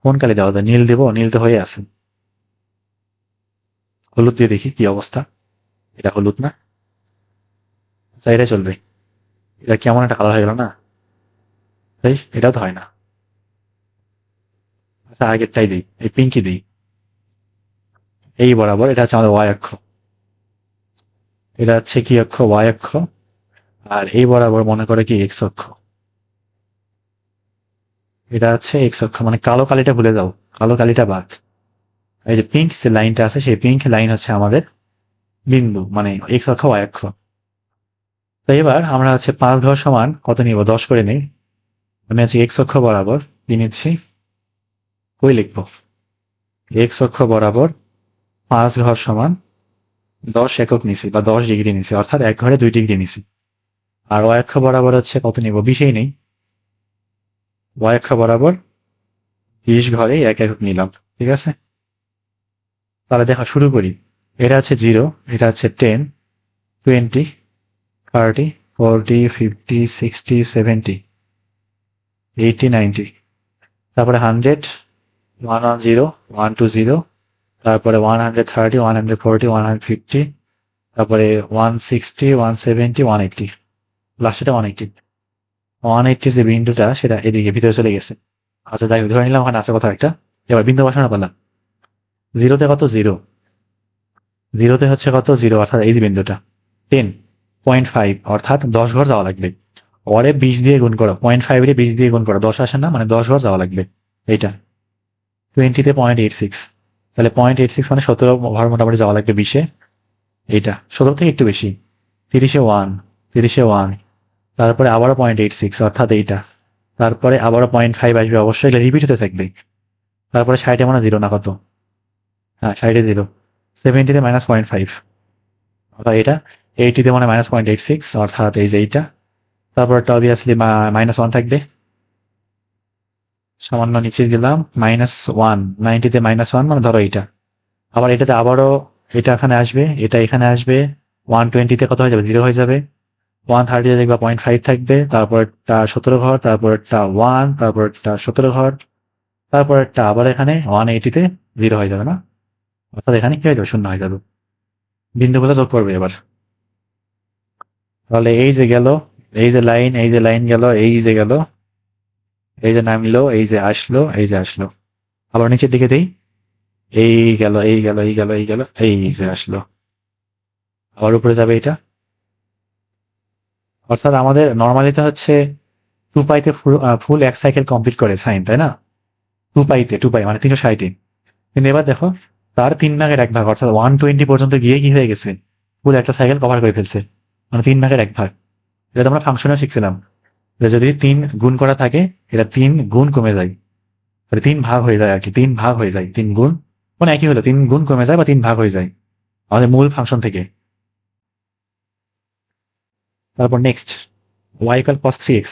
কোন কালি দেওয়া যায়? নীল দেবো? নীল তো হয়ে আছে। হলুদ দিয়ে দেখি কি অবস্থা। এটা হলুদ না? আচ্ছা, এটাই চলবে। এটা কেমন একটা কালার হয়ে গেল না? এই এটাও তো হয় না। আচ্ছা, আগেরটাই দিই, এই পিঙ্কই দিই। এই বরাবর, এটা হচ্ছে আমাদের ওয়াই অক্ষ। এটা হচ্ছে কি অক্ষ? ওয়াই অক্ষ। আর এই বরাবর মনে করে কি এক্স অক্ষ। এটা হচ্ছে এক্স অক্ষ, মানে কালো কালিটা ভুলে যাও, কালো কালিটা বাদ। এই যে পিঙ্ক যে লাইনটা আছে, সেই পিঙ্ক লাইন হচ্ছে আমাদের বিন্দু, মানে এক্স অক্ষ ওয়াই অক্ষ। তো এবার আমরা হচ্ছে 5 ঘর সমান কত নিব? 10 করে নেই। আমি হচ্ছে এক্স অক্ষ বরাবর কি নিচ্ছি, কই লিখবো? এক্স অক্ষ বরাবর 5 ঘর সমান 10 একক নিছি, বা 10 ডিগ্রি নিছি, অর্থাৎ 1 ঘরে 2 ডিগ্রি নিছি। আর ওয়াই অক্ষ বরাবর হচ্ছে কত নিব? 20ই নেই। ওয়াই অক্ষ বরাবর 20 ঘরেই 1 একক নিলাম। ঠিক আছে, তাহলে দেখা শুরু করি। এটা হচ্ছে 0, এটা হচ্ছে 10, 20, 30, 40, 50, 60, 70, 80, 90, তারপরে 100, 110, 120, তারপরে 130, 140, 150, তারপরে 160, 170, 180, লাস্টে 180। 180 যে বিন্দুটা সেটা এদিকে ভিতরে চলে গেছে। আচ্ছা, যাই হোক, ধরে নিলাম ওখানে আছে কোথাও একটা। এবার বিন্দু বসানো পারলাম। জিরোতে কত? জিরো। জিরোতে হচ্ছে কত? জিরো, অর্থাৎ এই যে বিন্দুটা 10.5, অর্থাৎ 10 ঘর যাওয়া লাগবে। ওরে 20 দিয়ে গুণ করো, 0.5 এর 20 দিয়ে গুণ করো, 10 আসে না, মানে 10 ঘর যাওয়া লাগবে। এইটা 20-তে 0.86, তাহলে 0.86 মানে 17 ঘর মোটামুটি যাওয়া লাগবে 20-এ। এইটা 17 থেকে একটু বেশি। 30-এ 1, 30-এ 1, তারপরে আবারও 0.86, অর্থাৎ এইটা। তারপরে আবারও 0.5 আসবে, অবশ্যই এটা রিপিট হতে থাকবে। তারপরে 60-এ মানে জিরো না কত? হ্যাঁ, 60-এ জিরো। 70-তে -0.5, অর্থাৎ এটা। 80-তে মানে -0.86, অর্থাৎ এই যে এইটা। তারপরটা অবভিয়াসলি -1 থাকবে। সামান্য নিচে দিলাম -1। 90-তে -1 মানে ধরো এইটা। আবার এটাতে আবারও এটা এখানে আসবে, এটা এখানে আসবে। 120-তে কত হয়ে যাবে? জিরো হয়ে যাবে। 130-তে দেখবা 0.5 থাকবে, তারপরটা 17 ঘর, তারপরটা 1, তারপরটা 17 ঘর, তারপরটা আবার এখানে 180-তে জিরো হয়ে যাবে না? অর্থাৎ এখানে কি হয়ে যাবে? শূন্য হয়ে যাবে। বিন্দুগুলো যোগ করবে এবার। তাহলে এই যে গেল, এই যে লাইন, এই যে লাইন গেল, এই যে গেল, এই যে নামলো, এই যে আসলো, এই যে আসলো। আবার নিচের দিকে দেই, এই গেল, এই গেল, এই গেল, এই গেল, এই যে আসলো। আবার উপরে যাবে এটা। অর্থাৎ আমাদের নর্মালিতে হচ্ছে 2 পাইতে ফুল 1 সাইকেল কমপ্লিট করে সাইন, তাই না? 2 পাই মানে 360। কিন্তু এবার দেখো, তার 3 ভাগের 1 ভাগ, অর্থাৎ 120 পর্যন্ত গিয়ে কি হয়ে গেছে? পুরো একটা সাইকেল কভার করে ফেলছে, মানে 3 ভাগের 1 ভাগ। এটা তো আমরা ফাংশনে শিখছিলাম, যে যদি 3 গুণ করা থাকে, এটা 3 গুণ কমে যায়, 3 ভাগ হয়ে যায় আর কি, 3 ভাগ হয়ে যায়, 3 গুণ, মানে একই হলো, 3 গুণ কমে যায় বা 3 ভাগ হয়ে যায় আমাদের মূল ফাংশন থেকে। তারপর next, y = cos 3x,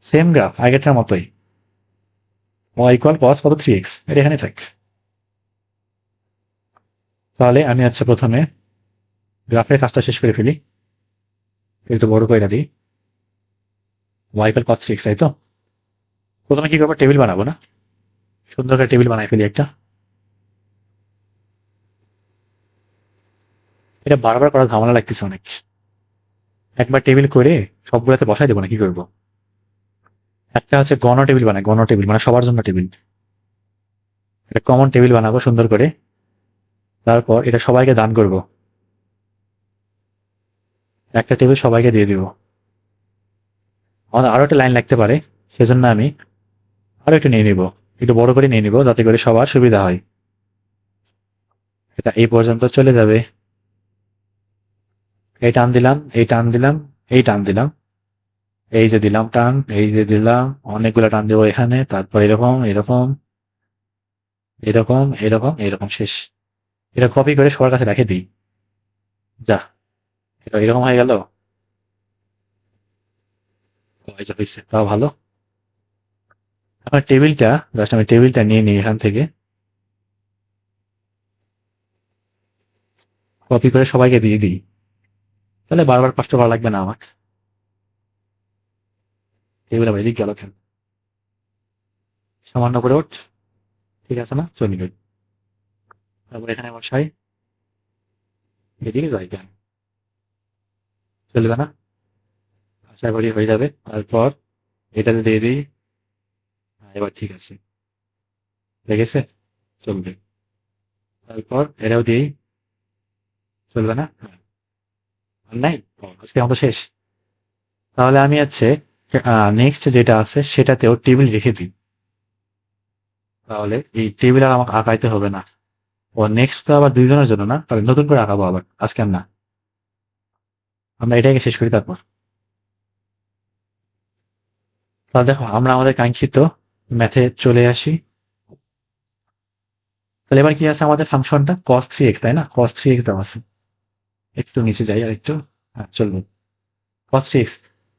same graph আগেরটার মতোই। y = cos কত? 3x, এটা এখানে থাক। তাহলে আমি হচ্ছে প্রথমে গ্রাফের কাজটা শেষ করে ফেলি, একটু বড় করে দিই। y = cos 3x, তাই তো? প্রথমে কি করবো? টেবিল বানাবো না? সুন্দর করে টেবিল বানাই ফেলি একটা। এটা বারবার করা ঝামেলা লাগতেছে অনেক। একবার টেবিল করে সবগুলোতে বসাই দেবো না, কি করবো? একটা হচ্ছে গণ টেবিল বানাই, গণ টেবিল মানে সবার জন্য টেবিল। একটা কমন টেবিল বানাবো সুন্দর করে, তারপর এটা সবাইকে দান করব। একটা টেবিল সবাইকে দিয়ে দিব। আমাদের আরো একটা লাইন লাগতে পারে, সেজন্য আমি আরো একটু নিয়ে নিব, একটু বড় করে নিয়ে নিব, যাতে করে সবার সুবিধা হয়। এটা এই পর্যন্ত চলে যাবে। এই টান দিলাম, এই টান দিলাম, এই টান দিলাম, এই যে দিলাম টান, এই যে দিলাম, অনেকগুলো টান দেবো এখানে, তারপর এরকম এরকম এরকম এরকম এরকম, শেষ। এটা কপি করে সবার কাছে রেখে দিই। যা, এটা এরকম হয়ে গেল। এটা হয়েছে, তাও ভালো। আমার টেবিলটা জাস্ট আমি টেবিলটা নিয়ে নিই এখান থেকে, কপি করে সবাইকে দিয়ে দিই, তাহলে বারবার কষ্ট করা লাগবে না আমাকে। টেবিল আবার এদিক গেল কেন? সামান্য করে ওঠ, ঠিক আছে না? চলবে। তারপর এখানে বসাই, এদিকে যাই কেন? চলবে না? আশা করি হয়ে যাবে। তারপর এটাতে দিয়ে দিই। এবার ঠিক আছে, লেগেছে, চলবে। তারপর এটাও দিই, চলবে না? হ্যাঁ। আর নাই, আজকে আমাদের শেষ। তাহলে আমি হচ্ছে নেক্সট যেটা আছে সেটাতেও টেবিল রেখে দিই, তাহলে এই টেবিল আর আমাকে আঁকাইতে হবে না। ও নেক্সট তো আবার দুইজনের জন্য না, তাহলে নতুন করে আঁকাবো আবার, আজকে আর না। আমরা এটাকে শেষ করি তারপর। তাহলে দেখো আমরা আমাদের কাঙ্ক্ষিত ম্যাথে চলে আসি। তাহলে এবার কি আছে আমাদের ফাংশনটা cos 3x, তাই না? cos 3x দেওয়া আছে। একটু নিচে যাই আর একটু, হ্যাঁ চলবে। cos 3x,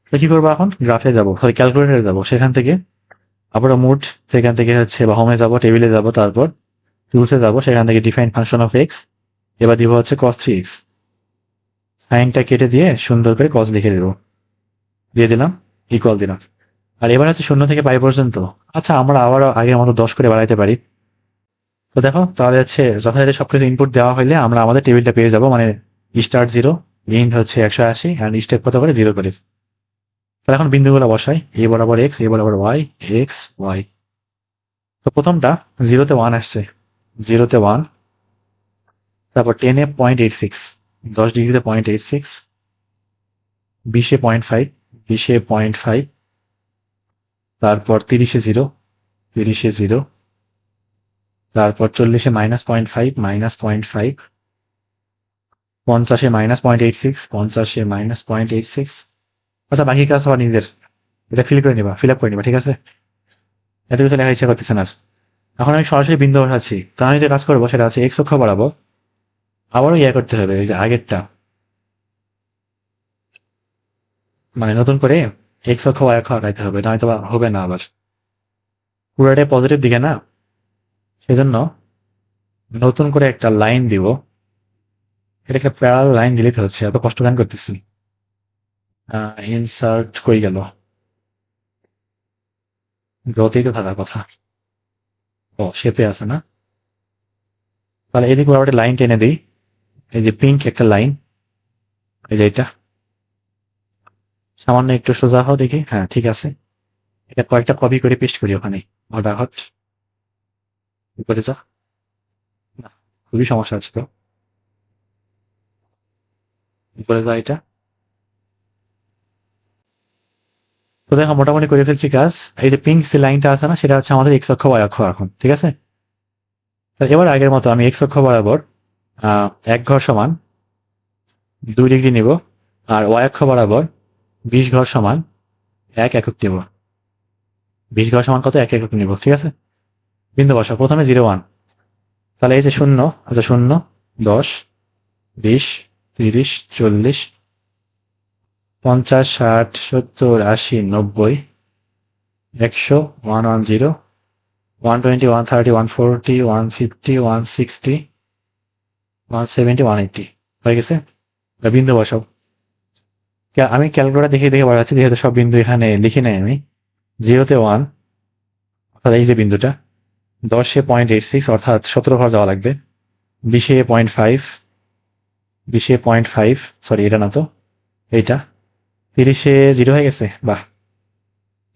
তো কি করবো এখন? গ্রাফে যাবো, সরি ক্যালকুলেটরে যাবো, সেখান থেকে আবার মুড, সেখান থেকে হচ্ছে বা হোমে যাবো, টেবিলে যাবো, তারপর টুলসে যাবো, সেখান থেকে ডিফাইন ফাংশন অফ এক্স। এবার দিব হচ্ছে cos 3x, সাইনটা কেটে দিয়ে সুন্দর করে cos লিখে দেবো, দিয়ে দিলাম, ইকুয়াল দিলাম। আর এবার হচ্ছে 0 থেকে পাই পর্যন্ত। আচ্ছা, আমরা আবার আগের মতো 10 করে বাড়াইতে পারি। তো দেখো তাহলে হচ্ছে যথাযথ সবকিছু ইনপুট দেওয়া হইলে আমরা আমাদের টেবিলটা পেয়ে যাবো, মানে স্টার্ট 0, ইন্ট হচ্ছে 180, অ্যান্ড স্টেপ কত করে 0 করে। তাহলে এখন বিন্দুগুলো বসাই, এ বরাবর এক্স, এ বরাবর ওয়াই, এক্স ওয়াই। তো প্রথমটা 0-তে 1 আসছে, 0-তে 1, তারপর 10-এ 0.86, 10 ডিগ্রিতে 0.86, 20-এ 0.5, 20-এ 0.5, তারপর 30-এ 0, 30-এ 0, তারপর 40-এ -0.5, -0.5, 50-এ -0.86, 50-এ -0.86। আচ্ছা, বাকি কাজ সবার নিজের, এটা ফিল আপ করে নিবা, ঠিক আছে? এত কিছু লেখার ইচ্ছা করতেছে না আর। এখন আমি সরাসরি বিন্দু বসাচ্ছি, তো আমি যে কাজ করবো সেটা হচ্ছে এক্স অক্ষ বাড়াবো, আবারও ইয়ে করতে হবে, এই যে আগেরটা, মানে নতুন করে এক্স অক্ষ ওয়াই অক্ষ আঁকাইতে হবে, নয়তো বা হবে না আবার, পুরোটাই পজিটিভ দিকে না, সেজন্য নতুন করে একটা লাইন দিব। এটা একটা প্যারাল লাইন দিলেই তো হচ্ছে, এত কষ্ট গান করতেছি। ইনসার্ট কই গেল? গ্রোথেই তো থাকার কথা। ও, শেপে আছে না? তাহলে এদিকে আবার একটা লাইন টেনে দিই, এই যে পিঙ্ক একটা লাইন, এই যে এটা সামান্য একটু সোজা হও দেখি, হ্যাঁ ঠিক আছে। এটা কয়েকটা কপি করে পেস্ট করি ওখানে, হট উপরে যা, না খুবই সমস্যা আছে তো, উপরে যা এটা। তো দেখো মোটামুটি করে ফেলছি কাজ। এই যে পিঙ্ক যে লাইনটা আছে না, সেটা হচ্ছে আমাদের এক্স অক্ষ ওয়াই অক্ষ এখন, ঠিক আছে? তাহলে এবার আগের মতো আমি এক্স অক্ষ বরাবর 1 ঘর সমান 2 ডিগ্রি নিব, আর ওয়াই অক্ষ বরাবর 20 ঘর সমান 1 একক নিব। 20 ঘর সমান কত? 1 একক নিব, ঠিক আছে? বিন্দু বসা, প্রথমে 0-1, তাহলে এই যে 0, আচ্ছা 0, 10, 20, 30, 40, 50, 60, 70, 80, 90, 100, 110, 120, 130, 140, 150, 160, 170, 180 হয়ে গেছে। বিন্দু বসাও। আমি ক্যালকুলেটর দেখে দেখে বাড়াচ্ছি, যেহেতু সব বিন্দু এখানে লিখে নেই আমি। 0-তে 1, অর্থাৎ এই যে বিন্দুটা, 10-এ 0.86, অর্থাৎ 17 ঘর যাওয়া লাগবে। 20-এ 0.5, 20-এ 0.5, সরি এটা না তো, এইটা। 30-এ 0 হয়ে গেছে, বাহ।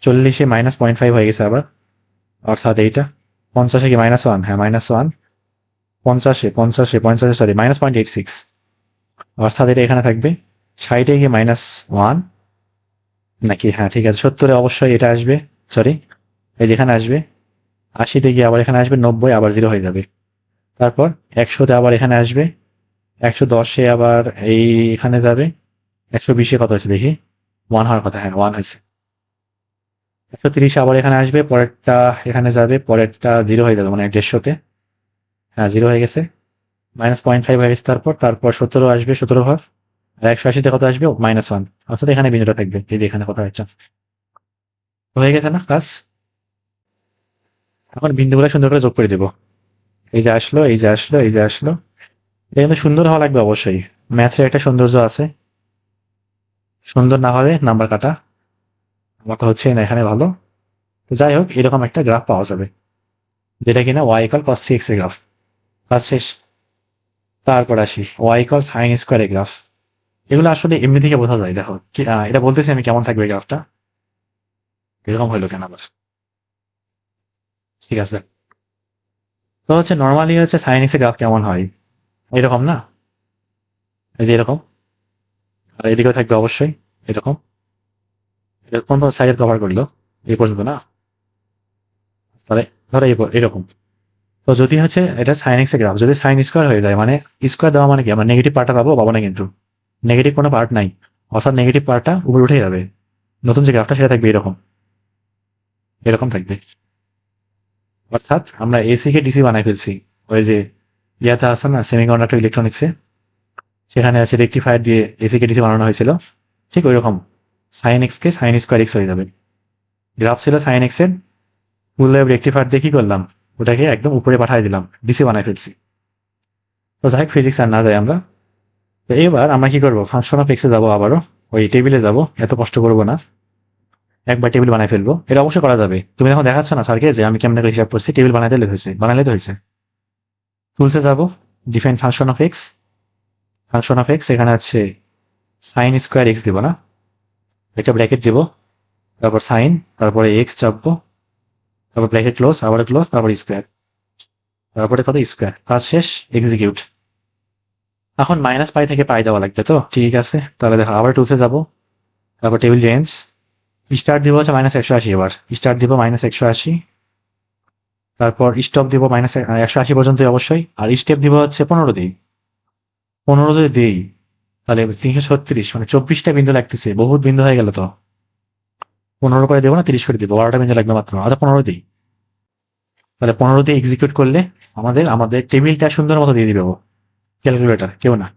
40-এ -0.5 হয়ে গেছে আবার, অর্থাৎ এইটা। 50-এ কি -1? হ্যাঁ -1। 50-এ সরি -0.86, অর্থাৎ এটা এখানে থাকবে। 60-এ গিয়ে -1 নাকি, হ্যাঁ ঠিক আছে। 70-এ অবশ্যই এটা আসবে, সরি এই যেখানে আসবে। 80-তে গিয়ে আবার এখানে আসবে, 90 আবার 0 হয়ে যাবে। তারপর 100-তে আবার এখানে আসবে, 110-এ আবার এই এখানে যাবে। 120-এ কত হয়েছে দেখি, 1 হওয়ার কথা, হ্যাঁ 1 হয়েছে। 130-এ আবার এখানে আসবে, পরেরটা এখানে যাবে, পরেরটা 0 হয়ে যাবে, মানে 150-তে, হ্যাঁ 0 হয়ে গেছে। -0.5 হয়ে গেছে। তারপর 17 আসবে, 17 ঘর। আর 180-তে কত আসবে? -1, অর্থাৎ এখানে বিন্দুটা থাকবে, এই যে এখানে কথা হচ্ছে। হয়ে গেছে না কাজ? এখন বিন্দুগুলো সুন্দর করে যোগ করে দেবো। এই যে আসলো, এই যে আসলো, এই যে আসলো। এটা কিন্তু সুন্দর হওয়া লাগবে অবশ্যই। ম্যাথের একটা সৌন্দর্য আছে, সুন্দর না হলে নাম্বার কাটা। আমার তো হচ্ছে না এখানে ভালো। তো যাই হোক, এরকম একটা গ্রাফ পাওয়া যাবে, যেটা কিনা ওয়াই ইকুয়াল cos 3x এর গ্রাফ। কাজ শেষ। তারপর আসি y equal sine square graph. এগুলো আসলে এমনি থেকে বোঝা যায়। দেখো এটা বলতেছি আমি, কেমন থাকবে গ্রাফটা, এরকম হইলো কেন আবার? ঠিক আছে, তো হচ্ছে নর্মালি হচ্ছে সাইন এক্স এর গ্রাফ কেমন হয়, এরকম না? এই যে এরকম। আর এদিকেও থাকবে অবশ্যই এরকম। এরকম সাইডের কভার করলো এই পর্যন্ত না? তাহলে ধরো এরকম। তো যদি হচ্ছে এটা সাইন এক্স এর গ্রাফ, যদি সাইন স্কোয়ার হয়ে যায়, মানে স্কোয়ার দেওয়া মানে কি, আমরা নেগেটিভ পার্টটা পাবো না কিন্তু। নেগেটিভ কোনো পার্ট নাই, অর্থাৎ নেগেটিভ পার্টটা উপরে উঠে যাবে। নতুন যে গ্রাফটা সেটা থাকবে এরকম, এরকম থাকবে। অর্থাৎ আমরা এসি কে ডিসি বানাই ফেলছি। ওই যে ইয়াতে আছে না সেমিকন্ডাক্টর ইলেকট্রনিক্সে, সেখানে আছে রেক্টিফায়ার দিয়ে এসি কে ডিসি বানানো হয়েছিল, ঠিক ওই রকম। সাইন এক্স কে সাইন স্কোয়ার এক্স হয়ে যাবে। গ্রাফ ছিল সাইন এক্স এর, ফুল ওয়েভ রেক্টিফায়ার দিয়ে কি করলাম, ওটাকে একদম উপরে পাঠিয়ে দিলাম, ডিসি বানাই ফেলছি। তো যাই হোক, ফিজিক্স আর না যাই আমরা। তো এবার আমরা কি করবো, ফাংশন অফ এক্সে যাবো আবারও, ওই টেবিলে যাবো, এত কষ্ট করবো না, একবার টেবিল বানাই ফেলবো। এটা অবশ্যই করা যাবে। তুমি এখন দেখাচ্ছ না স্যারকে যে আমি কেমন করে হিসাব করছি, টেবিল বানাইতে হয়েছে, বানাইলে তো হয়েছে। টুলসে যাবো, define function of x. Function of x এখানে হচ্ছে সাইন স্কোয়ার এক্স দিব না, একটা ব্র্যাকেট দিব, তারপর সাইন, তারপরে এক্স চাপবো, তারপর ব্র্যাকেট ক্লোজ, আবার ক্লোজ, তারপর স্কোয়ার, তারপরে কত স্কোয়ার, কাজ শেষ, এক্সিকিউট। এখন মাইনাস পাই থেকে পাই দেওয়া লাগবে, তো ঠিক আছে। তাহলে দেখো আবার টুলসে যাবো, তারপর টেবিল রেঞ্জ, স্টার্ট দিব হচ্ছে -180। এবার স্টার্ট দিব -180, তারপর স্টপ দিব -180 পর্যন্ত অবশ্যই, আর স্টেপ দিব হচ্ছে 15 দিই। 15 যদি দিই তাহলে 336, মানে 24টা বিন্দু লাগতেছে, বহুত বিন্দু হয়ে গেল তো। 15 করে দেবো না 30 করে দিব, 12টা বিন্দু লাগবে মাত্র। আচ্ছা 15 দিই, তাহলে 15 দিয়ে এক্সিকিউট করলে আমাদের আমাদের টেবিলটা সুন্দর মতো দিয়ে দিবে ক্যালকুলেটর, কেউ না,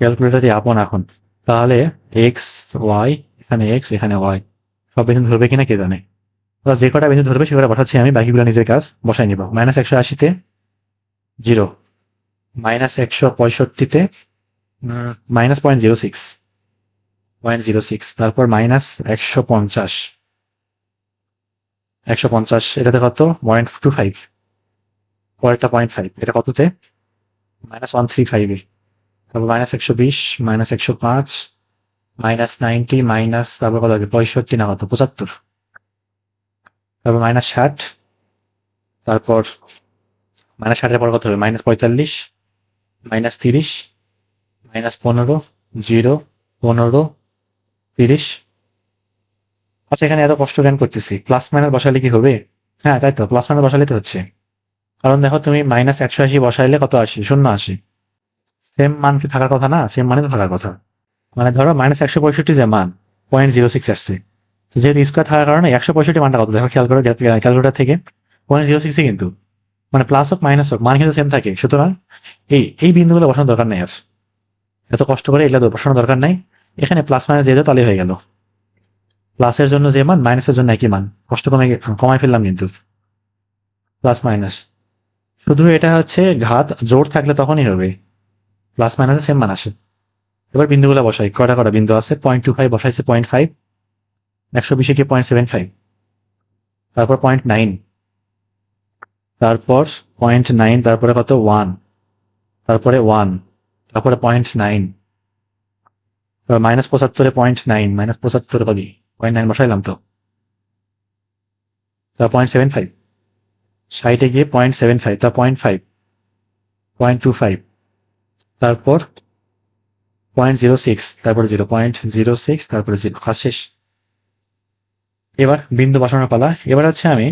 ক্যালকুলেটরই আপন এখন। তাহলে এক্স ওয়াই, এখানে এক্স এখানে ওয়াই, সব বিন্দু ধরবে কিনা কে জানে। যে কটা বিন্দু ধরবে সে কটা বসাচ্ছি আমি, বাকিগুলো নিজের কাজ বসাই নিব। -180-তে 0, -165-তে -0.06, 0.06, তারপর -150, 150 এটাতে কত, 0.25, পরেরটা 0.5, এটা কততে, -135, তারপর -120, -105, -90, মাইনাস তারপর কত হবে, 65 না কত, 75, তারপর -60, তারপর -60-এর পর কত হবে, -45, -30, -15, 0, 15, 30। আচ্ছা এখানে এত কষ্ট জ্ঞান করতেছি, প্লাস মাইনাস বসালে কি হবে? হ্যাঁ তাই তো, প্লাস মাইনাস বসালে তো হচ্ছে। কারণ দেখো তুমি -180 বসাইলে কত আসে, 0 আসে। সেম মান কি থাকার কথা না, সেম মানে তো থাকার কথা। মানে ধরো -165 যে মান, 0.06 আসছে। তো যেহেতু স্কোয়ার থাকার কারণে 165 মানটা কত দেখো, খেয়াল করে ক্যালকুলেটার থেকে, 0.06 কিন্তু, মানে প্লাস হোক মাইনাস হোক মান কিন্তু সেম থাকে। সুতরাং এই বিন্দুগুলো বসানোর দরকার নেই আর, এত কষ্ট করে এগুলো বসানোর দরকার নাই। এখানে প্লাস মাইনাস দিয়ে দাও, তাহলেই হয়ে গেল। প্লাসের জন্য যে মান, মাইনাসের জন্য একই মান, কষ্ট কমাই ফেললাম কিন্তু। প্লাস মাইনাস, শুধু এটা হচ্ছে ঘাত জোর থাকলে তখনই হবে, প্লাস মাইনাসে সেম মান আসে। এবার বিন্দুগুলো বসাই, কটা কটা বিন্দু আছে, 0.25 বসাইছে, 0.5, 120-এ কি 0.75, তারপর 0.9, তারপর 0.9, তারপরে কত 1, তারপরে 1, তারপরে 0.9, -75-এ 0.9, -75 কত, 0.9 বসাইলাম তো, তা 0.75, 60-এ গিয়ে 0.75, তা 0.5, 0.25, তারপর 0.06, তারপরে 0.06, তারপরে 0, কাজ শেষ। এবার বিন্দু বসানোর পালা। এবার হচ্ছে আমি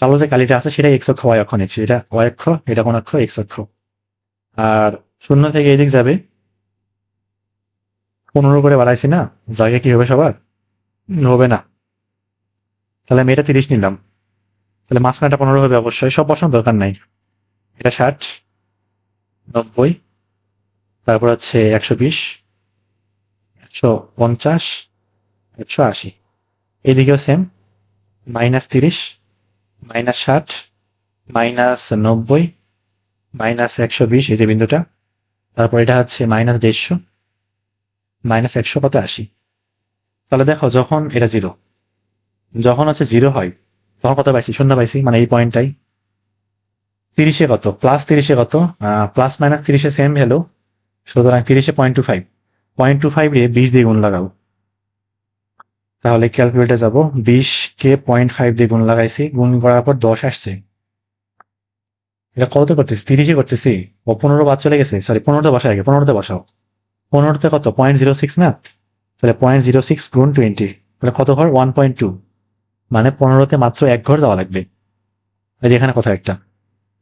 কালো যে কালিটা আছে সেটা এক্স অক্ষ, ওয়াই অক্ষ নিচ্ছি, এটা ওয়াই অক্ষ, এটা কোন অক্ষ, এক্স অক্ষ। আর শূন্য থেকে এদিক যাবে, 15 করে বাড়াইছি না, জায়গা কি হবে সবার, হবে না। তাহলে আমি এটা 30 নিলাম, তাহলে মাঝখানটা 15 হবে অবশ্যই, সব বসানোর দরকার নাই। এটা 60, 90, তারপর হচ্ছে 120, 150, 180, এদিকেও সেম, -30, -60, -90, -120, এই যে বিন্দুটা। তারপর এটা হচ্ছে -150, -100, কত 80। তাহলে দেখো যখন এটা জিরো, যখন হচ্ছে জিরো হয় তখন কত পাইছি? শূন্য পাইছি, মানে এই পয়েন্টটাই। 30-এ কত? +30-এ কত? +-30-এ সেম ভ্যালু, সুতরাং 30-এ 0.25, 0.25 দিয়ে 20 দিয়ে গুণ লাগাও। তাহলে ক্যালকুলেটে যাব, 20-কে 0.5 দিয়ে গুণ লাগাইছি, গুণ করার পর 10 আসছে। এটা কত করতেছি? 30-এ করতেছি। ও 15 বাদ চলে গেছে, সরি 15তে বসাই আগে, 15তে বসাও। 15তে কত? 0.06 না? তাহলে 0.06 গুণ 20, তাহলে কত ঘর? 1.2, মানে 15তে মাত্র এক ঘর যাওয়া লাগবে। এই যে এখানে কোথাও একটা।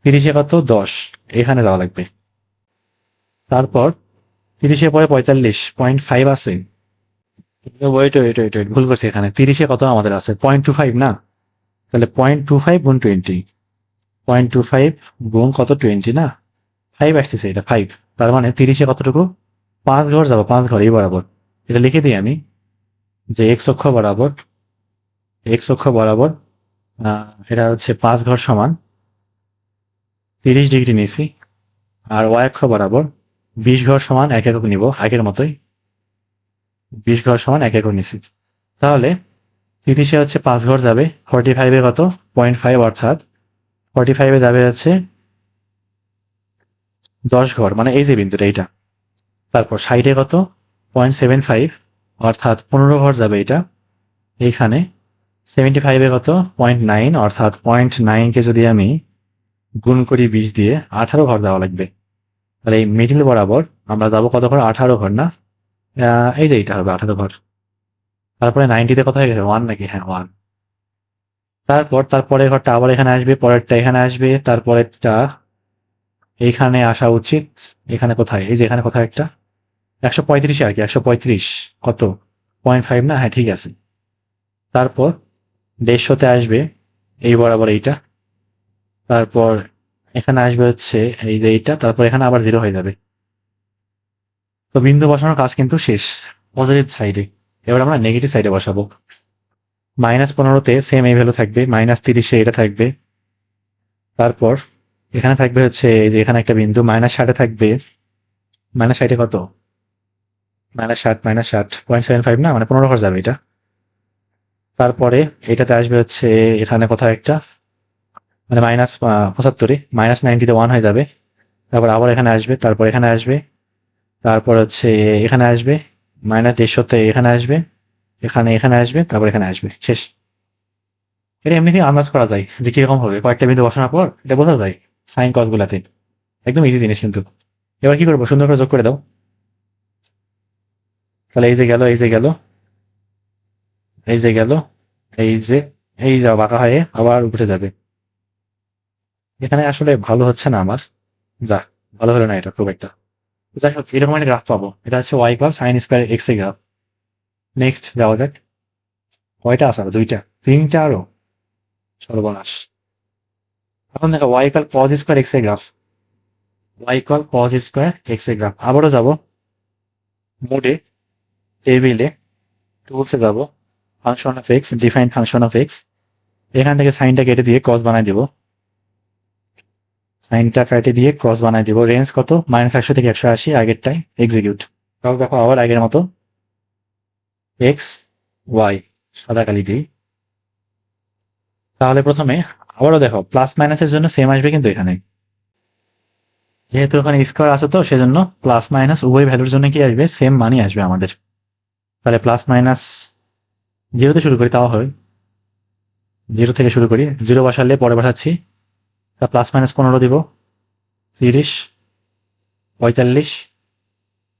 30-এ কত? 10, এখানে যাওয়া লাগবে। তারপর 30-এ পরে 45, 0.5 আছে। ওয়েট ওয়েট ওয়েট ওয়েট, ভুল করছি এখানে। 30-এ কত আমাদের আছে? 0.25 না? তাহলে 0.25 গুণ 20, 0.25 গুণ কত? 20 না? 5 আসতেছে, এটা 5। তার মানে 30-এ কতটুকু? 5 ঘর যাবো, 5 ঘর এই বরাবর। এটা লিখে দিই আমি, যে এক্স অক্ষ বরাবর, এক্স অক্ষ বরাবর এটা হচ্ছে 5 ঘর সমান 30 ডিগ্রি নিয়েছি। আর ওয়াই অক্ষ বরাবর 20 ঘর সমান 1 একক নিব, আগের মতোই 20 ঘর সমান 1 একক নিছি। তাহলে 30-এ হচ্ছে 5 ঘর যাবে, 45-এ কত? 0.5, অর্থাৎ 45-এ যাবে হচ্ছে 10 ঘর, মানে এই যে বিন্দুটা এইটা। তারপর 60-এ কত? 0.75, অর্থাৎ 15 ঘর যাবে এটা এইখানে। 75-এ কত? 0.9, অর্থাৎ 0.9-কে যদি আমি গুণ করি 20 দিয়ে, 18 ঘর দেওয়া লাগবে। তাহলে এই মিডিল বরাবর আমরা যাবো কত ঘর? 18 ঘর না? এই যে এইটা হবে 18 ঘর। তারপরে 90-তে কত হয়ে গেছে? 1 নাকি? হ্যাঁ, 1। তারপর তারপরে ঘরটা আবার এখানে আসবে, পরেরটা এখানে আসবে, তারপরেরটা এইখানে আসা উচিত। এখানে কোথায়? এই যে এখানে কোথায় একটা 135-এ আর কি, 135 কত? 0.5 না? হ্যাঁ, ঠিক আছে। তারপর 150-তে আসবে এই বরাবর এইটা। তারপর এখানে আসবে হচ্ছে এই যে এইটা, তারপর এখানে আবার 0 হয়ে যাবে। তো বিন্দু বসানোর কাজ কিন্তু শেষ পজিটিভ সাইডে। এবার আমরা নেগেটিভ সাইডে বসাবো। -15-তে সেম এই ভ্যালু থাকবে, -30-এ এটা থাকবে। তারপর এখানে থাকবে হচ্ছে এই যে এখানে একটা বিন্দু, -60-এ থাকবে। -60-এ কত? -60, -60, 0.75 না? মানে 15 ঘর যাবে এটা। তারপরে এটাতে আসবে হচ্ছে এখানে কোথাও একটা, মানে -75-এ, -90-তে 1 হয়ে যাবে। তারপর আবার এখানে আসবে, তারপর এখানে আসবে, তারপর হচ্ছে এখানে আসবে, -150-তে এখানে আসবে, এখানে আসবে, তারপর এখানে আসবে, শেষ। এটা এমনিতেই আন্দাজ করা যায় যে কিরকম হবে, কয়েকটা বিন্দু বসানোর পর এটা বোঝা যায় সাইন কস গুলাতে। একদম ইজি জিনিস কিন্তু। এবার কি করবো? সুন্দর করে যোগ করে দাও। তাহলে এই যে গেল, এই যে গেল, এই যে গেল, এই যে, এই যা বাঁকা হয়ে আবার উঠে যাবে। এখানে আসলে ভালো হচ্ছে না আমার, যা ভালো হলো না এটা খুব একটা। যাই হোক, এরকম একটা গ্রাফ পাবো। এটা হচ্ছে y equal sine square x এর গ্রাফ। নেক্সট যাওয়া যাক। কয়টা আছে? আরো 2টা, 3টা আরো, সর্বনাশ। এখন দেখো Y equal cos square x এর গ্রাফ, Y equal cos square x এর গ্রাফ। আবারও যাবো মোডে, টেবিলে, টুলসে যাবো, function of X, define function of X. এখান থেকে সাইনটা কেটে দিয়ে কজ বানাই দিব, সাইনটা কেটে দিয়ে ক্রস বানাই দিব। রেঞ্জ কত? -100 থেকে 180, আগেরটাই এক্সিকিউট। তাও দেখো আবার আগের মতো এক্স ওয়াই সাদা কালি দিই। তাহলে প্রথমে আবারও দেখো প্লাস মাইনাসের জন্য সেম আসবে, কিন্তু এখানে যেহেতু ওখানে স্কোয়ার আছে তো সেজন্য প্লাস মাইনাস উভয় ভ্যালুর জন্য কি আসবে? সেম মানই আসবে আমাদের। তাহলে প্লাস মাইনাস 0-তে শুরু করি, তাও হয় 0 থেকে শুরু করি, 0 বসালে পরে বসাচ্ছি। তা +-15 দিব, 30, 45,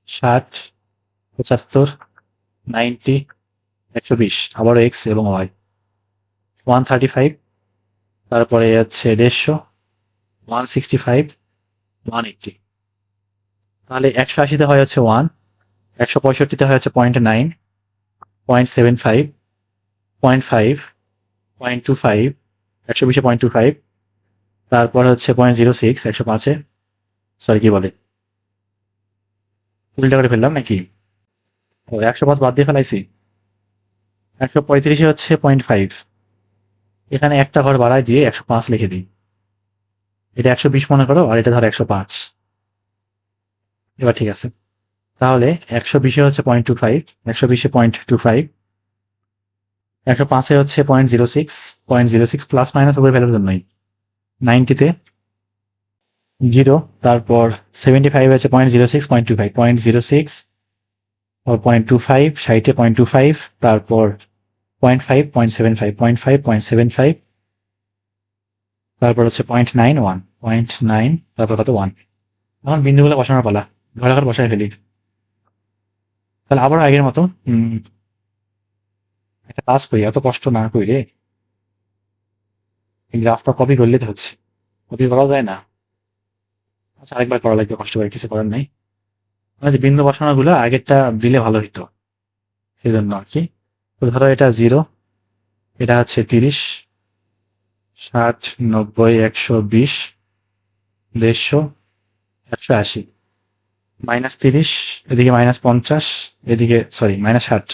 60, 75, 90, 120, আবারও এক্স এবং ওয়াই, 135, তারপরে হচ্ছে 150, 165, 180। তাহলে 180-তে হয় হচ্ছে 1, 165-তে হয় হচ্ছে 0.9, 0.75, 0.5, 0.25, 120-এ 0.25, তারপর হচ্ছে 0.06, 105-এ, সরি কি বলে, উল্টা করে ফেললাম নাকি? ও 105 বাদ দিয়ে ফেলাইছি। 135 হচ্ছে 0.5। এখানে একটা ঘর বাড়ায় দিয়ে 105 লিখে দিই। এটা 120 মনে করো, আর এটা ধরো 105। এবার ঠিক আছে, তাহলে 120 হচ্ছে 0.25, 120 0.25, 105 হচ্ছে 0.06, 0.06 প্লাস মাইনাস উপরে ভ্যালুর জন্যই। 90-তে 0, তারপর 75 হচ্ছে 0.06, 0.25, 0.06 or 0.25, 60-এ 0.25, তারপর 0.5, 0.75, 0.5, 0.75, তারপর হচ্ছে 0.91, 0.9, তারপর কত 1। এখন বিন্দুগুলো বসানোর পালা, ঘর বসায় ফেলি। তাহলে আবার আগের মতো একটা কাজ করি, এত কষ্ট না করি রে। এই গ্রাফটা কপি করলে তো হচ্ছে, কপি করা যায় না। আচ্ছা, আরেকবার করা লাগবে, কষ্ট করে, কিছু করার নাই। মানে বিন্দু বসানো গুলো আগেরটা দিলে ভালো হইতো, সেই জন্য আর কি। তো ধরো এটা 0, এটা হচ্ছে 30, 60, 90, 120, 150, 180, -30, এদিকে -50, এদিকে সরি -60,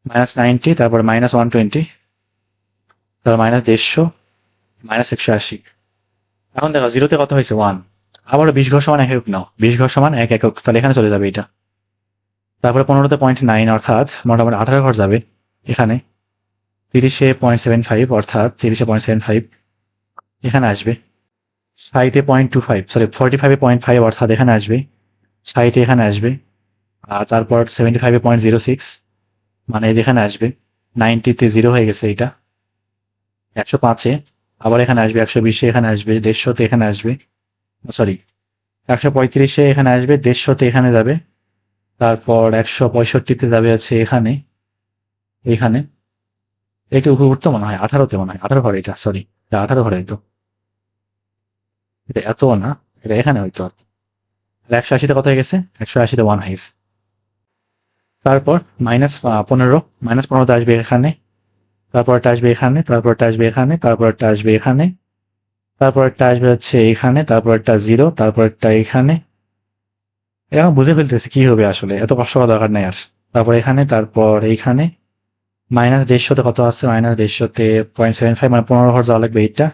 -90, তারপর -120, তারপর -150, -180। এখন দেখো 0-তে কত হয়েছে 1, আবারও 20 ঘর সমান 1 একক নাও, 20 ঘর সমান 1 একক, তাহলে এখানে চলে যাবে এটা। তারপরে 15-তে 0.9, অর্থাৎ মোটামুটি 18 ঘর যাবে এখানে। 30-এ 0.75, অর্থাৎ 30-এ 0.75 এখানে আসবে। 60-এ 0.25, সরি 45-এ 0.5, অর্থাৎ এখানে আসবে। 60-এ এখানে আসবে। আর তারপর 75-এ 0.06, মানে যেখানে আসবে। 90-তে 0 হয়ে গেছে এটা। 105-এ আবার এখানে আসবে, 120-এ এখানে আসবে, 150-তে এখানে আসবে, সরি 135-এ এখানে আসবে, 150-তে এখানে যাবে, তারপর 165-তে যাবে আছে এখানে, এখানে একটু উপর মনে হয় 18-তে, মনে হয় 18 ঘর এটা, সরি 18 ঘর হইতো, এটা এত না, এটা এখানে হইতো আর কি। 180-তে কত হয়ে গেছে, 180-তে 1 হয়ে গেছে। তারপর -15, -15তে আসবে এখানে, তারপরটা আসবে এখানে, তারপরটা আসবে এখানে, তারপরটা আসবে এখানে, তারপরটা আসবে হচ্ছে এখানে, তারপরটা 0, তারপরটা এখানে। এখন বুঝে ফেলতেছি কি হবে, আসলে এত কষ্ট করা দরকার নাই আর। তারপর এখানে, তারপর এইখানে। -150-তে কত আছে, -150-তে 0.75, মানে 15 ঘর যাওয়া লাগবে এইটা,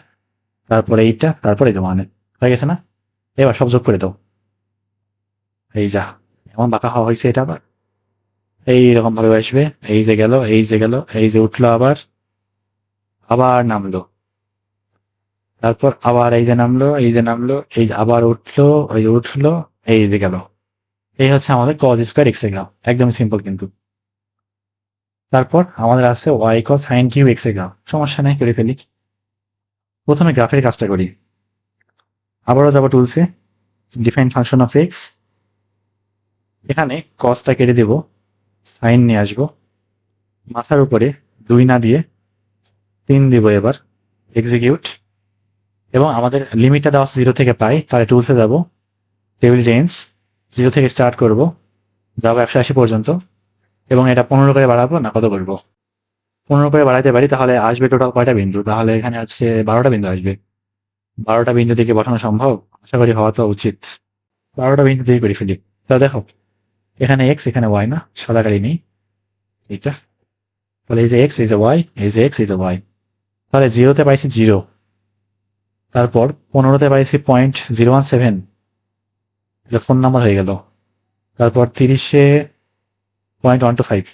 তারপর এইটা, তারপর এই মানে হয়ে গেছে না। এবার সব যোগ করে দাও। এই যা, এমন বাঁকা হওয়া হয়েছে এটা আবার, এইরকম ভাবে আসবে। এই যে গেল, এই যে গেল, এই যে উঠলো, আবার আবার নামলো, তারপর আবার এই যে নামলো, এই যে নামলো, এই যে আবার উঠলো, এই যে উঠলো, এই যে গেল। এই হচ্ছে আমাদের cos স্কয়ার x এর গ্রাফ, একদম সিম্পল কিন্তু। তারপর আমাদের আছে y cos sin cube x এর গ্রাফ, সমস্যা নাই, করে ফেলি। প্রথমে গ্রাফের কাজটা করি, আবারও যাবো টুলসে, ডিফাইন ফাংশন অফ x, এখানে cosটা কেটে দেব, সাইন নিয়ে আসবো, মাথার উপরে 2 না দিয়ে 3 দিব, এবার এক্সিকিউট। এবং আমাদের লিমিটটা দেওয়া আছে 0 থেকে পাই, তাহলে টুলসে যাব, টেবিল রেঞ্জ 0 থেকে স্টার্ট করব, যাবো 180 পর্যন্ত, এবং এটা 15 করে বাড়াবো না কত করবো, 15 করে বাড়াইতে পারি, তাহলে আসবে টোটাল কয়টা বিন্দু, তাহলে এখানে হচ্ছে 12টা বিন্দু আসবে। 12টা বিন্দু থেকে বসানো সম্ভব, আশা করি হওয়া তো উচিত। 12টা বিন্দু দিয়ে করে ফেলি। তা দেখো, এখানে এক্স, এখানে ওয়াই, না সাদা কালি নেই এইটা, তাহলে এই যে এক্স, এই যে ওয়াই, এই যে এক্স, এই যে ওয়াই। তাহলে 0-তে পাইছি 0, তারপর 15-তে পাইছি 0.017, এটা ফোন নাম্বার হয়ে গেল। তারপর 30-এ 0.125,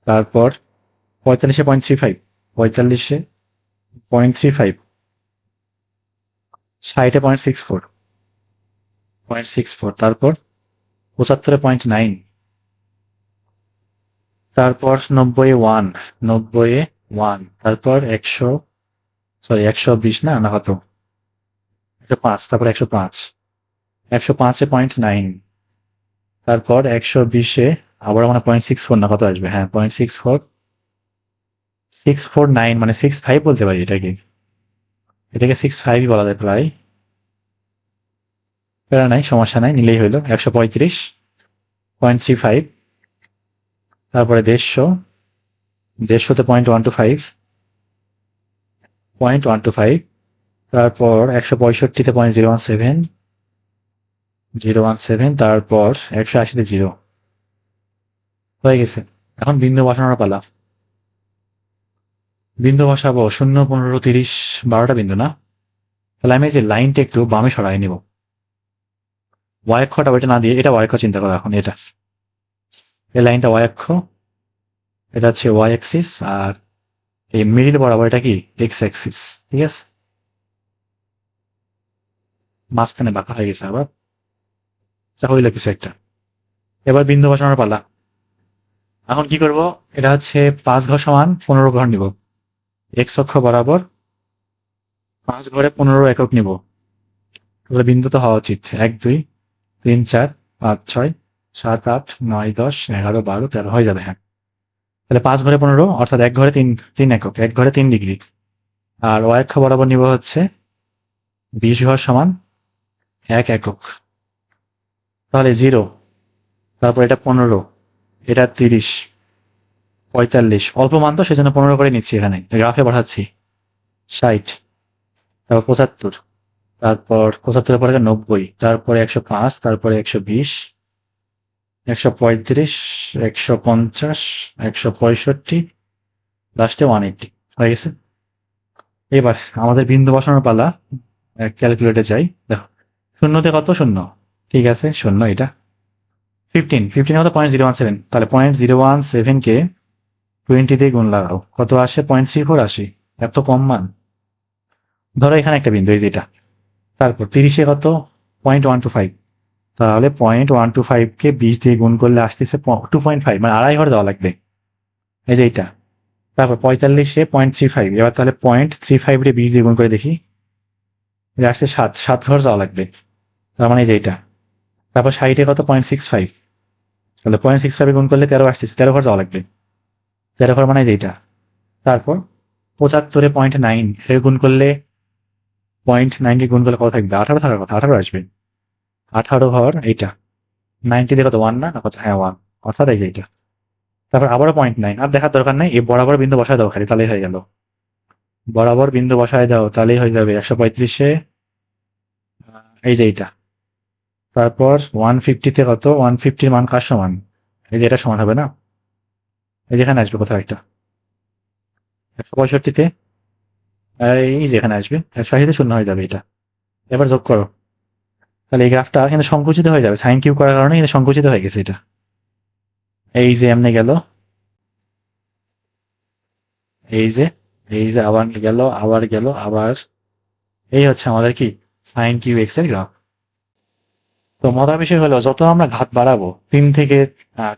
তারপর 45-এ 0.35, 45-এ 0.35, 60-এ 0.64, 0.64, তারপর 75-এ 0.9, তারপর 90-এ 1, 90-এ 1, তারপর 100, সরি 120 না, না কত, 105, তারপর 105, 105-এ 0.9, তারপর 120-এ আবার মানে 0.64 না কত আসবে, হ্যাঁ 0.64, 649, মানে 65 বলতে পারি এটাকে, এটাকে 65ই বলা যায় প্রায়, প্যারা নাই, সমস্যা নাই, নিলেই হইলো। 135, 0.35, তারপরে 150, 150-তে 0.125, 0.125, তারপর 165-তে 0.017, 017, তারপর 180-তে 0 হয়ে গেছে। এখন বিন্দু বসানোর পালা। বিন্দু বসাবো 0, 15, 30, 12টা বিন্দু না? তাহলে আমি এই যে লাইনটা একটু বামে সরাই নিব। ওয়াই অক্ষটা ওইটা না দিয়ে এটা ওয়াই অক্ষ চিন্তা করো এখন। এটা এই লাইনটা ওয়াই অক্ষ, এটা হচ্ছে ওয়াই অ্যাক্সিস, আর এই মিডিল বরাবর এটা কি এক্স অ্যাক্সিস। ঠিক আছে, মাঝখানে বাঁকা হয়ে গেছে আবার, যা হইল কিছু একটা। এবার বিন্দু বসানোর পালা। এখন কি করব, এটা হচ্ছে 5 ঘর সমান 15 ঘর নিব। এক্স অক্ষ বরাবর 5 ঘরে 15 একক নিব। তাহলে বিন্দু তো হওয়া উচিত 1, 2, 3, 4, 5, 6, 7, 8, 9, 10, 11, 12, 13 হয়ে যাবে। হ্যাঁ, তাহলে 5 ঘরে 15 অর্থাৎ 1 ঘরে 3 একক, 1 ঘরে 3 ডিগ্রি। আর ওয়াই অক্ষ বরাবর নিব হচ্ছে 20 ঘর সমান 1 একক। তাহলে 0, তারপর এটা 15, এটা 30, 45, অল্প মান তো সেজন্য 15 করে নিচ্ছি, এখানে গ্রাফে বসাচ্ছি। 60, তারপর 75, তারপর 75 পরে 90, তারপরে 105, তারপরে 120, 135, 150, 165, লাস্টে 180 হয়ে গেছে। এবার আমাদের বিন্দু বসানোর পালা। ক্যালকুলেটে যাই, দেখো শূন্যতে কত? 0, ঠিক আছে 0। এটা 15 কত? 0.017। তাহলে 0.017 কে 20 দিয়ে গুণ লাগাও, কত আসে? 0.34 আসে। এত কম মান? ধরো এখানে একটা বিন্দু, এই যেটা। তারপর 30-এ কত? 0.125। তাহলে 0.125 কে 20 দিয়ে গুণ করলে আসতেছে 2.5, মানে 2.5 ঘর যাওয়া লাগবে, এই যে এইটা। তারপর 45-এ 0.35, এবার তাহলে 0.35 দিয়ে 20 দিয়ে গুণ করে দেখি, এটা আসতে 7 ঘর যাওয়া লাগবে, তার মানে এই যে এইটা। তারপর 60-এ কত? 0.65, তাহলে 0.65 গুণ করলে 13 আসতেছে, 13 ঘর যাওয়া লাগবে, 13 ঘর মানে এইটা। তারপর 75-এ 0.9, এর গুণ করলে 0.9 কে গুণ করলে কত থাকবে? 18 থাকার কথা, 18 আসবে। 18 ঘর এইটা। 90 দিয়ে কত? 1 না কত? হ্যাঁ 1, অর্থাৎ এই যে এইটা। তারপর আবারও 0.9, আর দেখার দরকার নাই, এই বরাবর বিন্দু বসায় দাও খালি, তাহলেই হয়ে গেল। বরাবর বিন্দু বসায় দাও, তাহলেই হয়ে যাবে 135-এ এই যে এইটা। তারপর 150-তে কত? 150-র মান কার সমান? এই যে এটা সমান হবে না, এই যেখানে আসবে কোথাও একটা। 165-তে এই যে এখানে আসবে, 180-তে 0 হয়ে যাবে এটা। এবার যোগ করো, তাহলে এই গ্রাফটা কিন্তু সংকুচিত হয়ে যাবে, সাইন কিউব করার কারণে কিন্তু সংকুচিত হয়ে গেছে এটা। এই যে এমনি গেল, এই যে, এই যে আবার গেল, আবার গেল, আবার। এই হচ্ছে আমাদের কি সাইন কিউ এক্স এর গ্রাফ। তো মজার বিষয় হলো, যত আমরা ঘাত বাড়াবো, 3 থেকে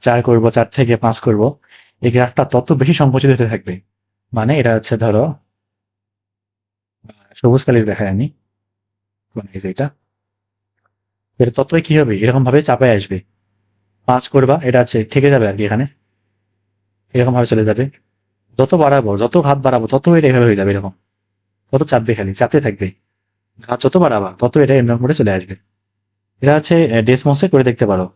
4 করব, 4 থেকে 5 করব, এই গ্রাফটা তত বেশি সংকুচিত হতে থাকবে। মানে এটা হচ্ছে ধরো সবুজ কালির দেখায় আমি, কোন এই যে এটা ততই কি হবে, এরকম ভাবে চাপায় আসবে। 5 করবা, এটা হচ্ছে থেকে যাবে আর কি, এখানে এরকম ভাবে চলে যাবে। যত বাড়াবো, যত ঘাত বাড়াবো, তত এটা এভাবে হয়ে যাবে, এরকম তত চাপবে, খালি চাপতে থাকবে। ঘাত যত বাড়াবা তত এটা এরকম করে চলে আসবে। এটা হচ্ছে ডেসমসে করে দেখতে পারো,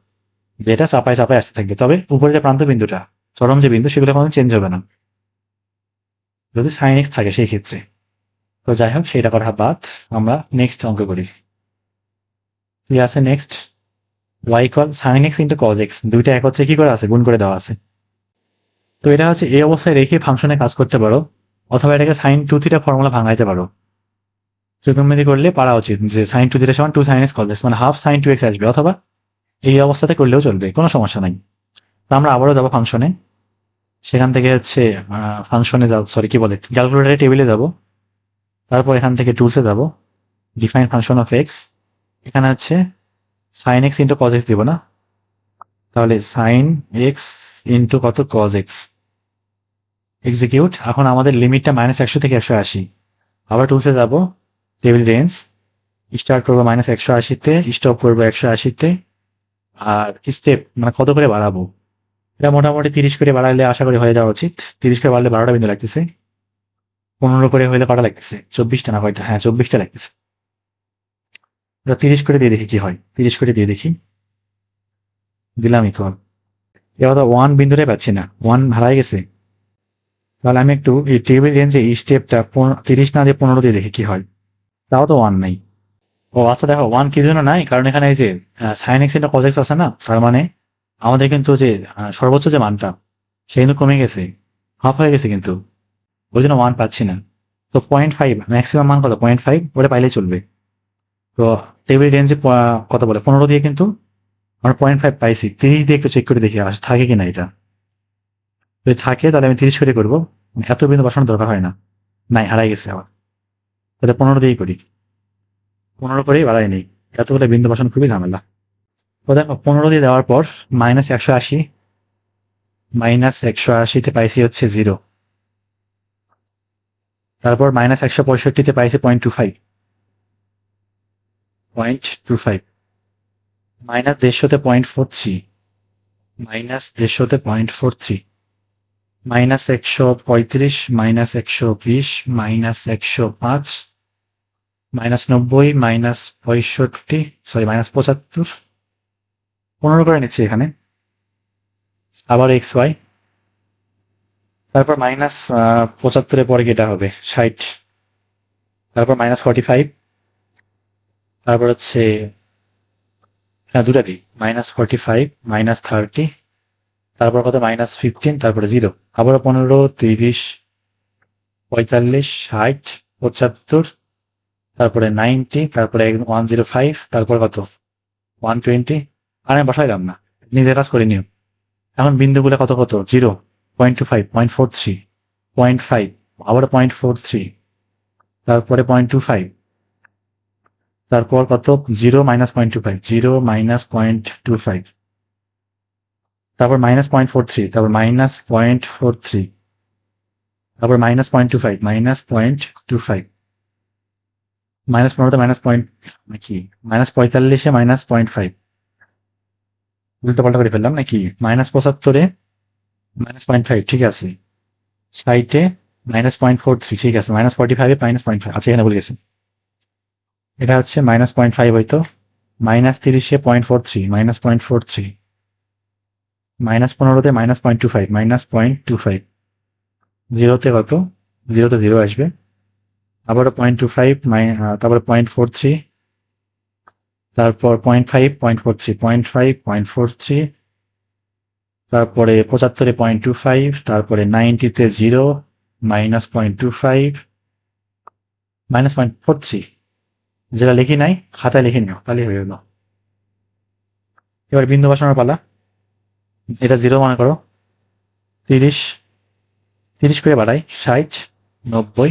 যে এটা চাপায় চাপায় আসতে থাকবে। তবে উপরে যে প্রান্ত বিন্দুটা, চরম যে বিন্দু, সেগুলো কোনো চেঞ্জ হবে না যদি সাইন এক্স থাকে সেই ক্ষেত্রে। তো যাই হোক, সেটা করা বাদ, আমরা নেক্সট অঙ্ক করি। কি আছে next? Y equal sine x into cos x, দুইটা একত্রে কি করে আছে? গুণ করে দেওয়া আছে। তো এটা হচ্ছে এই অবস্থায় রেখে ফাংশনে কাজ করতে পারো, অথবা এটাকে সাইন 2θ ফর্মুলা ভাঙাইতে পারো। ত্রিকোণমিতি করলে পারা উচিত যে সাইন 2θ সমান 2 sin x cos x, মানে হাফ সাইন 2x আসবে, অথবা এই অবস্থাতে করলেও চলবে, কোনো সমস্যা নাই। তো আমরা আবারও যাবো ফাংশনে, সেখান থেকে হচ্ছে ফাংশনে যাব, সরি কি বলে, ক্যালকুলেটরের টেবিলে যাব। তারপর এখান থেকে টুলসে যাব, ডিফাইন ফাংশন অফ এক্স। এখানে হচ্ছে sine x into cos x দিব না, তাহলে সাইন এক্স ইন্টু কত? Cos x. এক্সিকিউট। এখন আমাদের লিমিটটা -100 থেকে 180। আবার টুলসে যাব, টেবিল রেঞ্জ, স্টার্ট করবো -180-তে, স্টপ করবো 180-তে। আর স্টেপ মানে কত করে বাড়াবো, এটা মোটামুটি 30 করে বাড়াইলে আশা করি হয়ে যাওয়া উচিত। 30 করে বাড়লে 12টা বিন্দু লাগতেছে, 15 করে হইলে কটা লাগতেছে? 24টা না কয়টা? হ্যাঁ 24টা লাগতেছে। 30 করে দিয়ে দেখি কি হয়, 30 করে দিয়ে দেখি, দিলাম ইকুয়াল। এবার তো 1 বিন্দুটাই পাচ্ছি না, 1 হারাই গেছে। তাহলে আমি একটু এই টেবিল রেঞ্জে এই স্টেপটা 30 না দিয়ে 15 দিয়ে দেখি কি হয়। তাও তো 1 নাই। ও আচ্ছা, দেখো 1 কি জন্য নাই, কারণ এখানে এই যে সাইন এক্স এটা কজ এক্স আছে না, তার মানে আমাদের কিন্তু যে সর্বোচ্চ যে মানটা, সে কিন্তু কমে গেছে, হাফ হয়ে গেছে কিন্তু, ওই জন্য 1 পাচ্ছি না। তো 0.5 ম্যাক্সিমাম মান কত? 0.5, ওটা পাইলেই চলবে। তো টেবিল রেঞ্জে কত বলে 15 দিয়ে কিন্তু আমরা 0.5 পাইছি। 30 দিয়ে একটু চেক করে দেখি থাকে কিনা এটা। যদি থাকে তাহলে আমি 30 করে করবো, এত বিন্দু বসানোর দরকার হয় না। নাই, হারাই গেছে আবার। তাহলে 15 দিয়েই করি, 15 করেই বাড়াই নেই, এতগুলো বিন্দু বসানো খুবই ঝামেলা। তো দেখো 15 দিয়ে দেওয়ার পর -180, -180-তে পাইছি হচ্ছে 0। তারপর -165-তে পাইছি 0.25, -150-তে 0.43, -150-তে 0.43, -135, -120, -105, -90, -65, সরি -75, 15 করে নিচ্ছি এখানে। আবার XY, তারপর -75-এর পরে যেটা হবে 60, তারপর -45, তারপর হচ্ছে হ্যাঁ দুটা দিই, -45, -30, তারপর কত -15, তারপরে 0, আবারও 15, 30, 45, 60, 75, তারপরে 90, তারপরে 105, তারপর কত 120। আর আমি বসাইলাম না, নিজের কাজ করে নিও। এখন বিন্দুগুলো কত কত 0, 0.25, 0.43, 0.5, আবার 0.43, তারপরে 0.25, তারপর কত 0 -0.25, 0 -0.25, তারপর -0.43, তারপর -0.43, তারপর -0.25, -0.25, -15-তে কি -45-এ -0.5, উল্টো পাল্টা করে ফেললাম নাকি, -75-এ -0.5, ঠিক আছে, 60-এ -0.43, ঠিক আছে, -45-এ -0.5, আচ্ছা এখানে বলে গেছি, এটা হচ্ছে -0.5 হইতো, -30-এ 0.43, -0.43, -15-তে -0.25, -0.25, 0-তে কত, 0-তে 0 আসবে, আবারও 0.25, তারপরে 0.43, তারপর 0.5, 0.43, 0.5, 0.43, তারপরে 75-এ 0.25, তারপরে 90-তে 0, -0.25, -0.43, যেটা লিখি নাই খাতায় লিখে নিও, তাহলে হয়ে গেল। এবার বিন্দু বসানোর পালা। এটা 0 মনে করো, 30, 30 করে বাড়াই, 60, 90,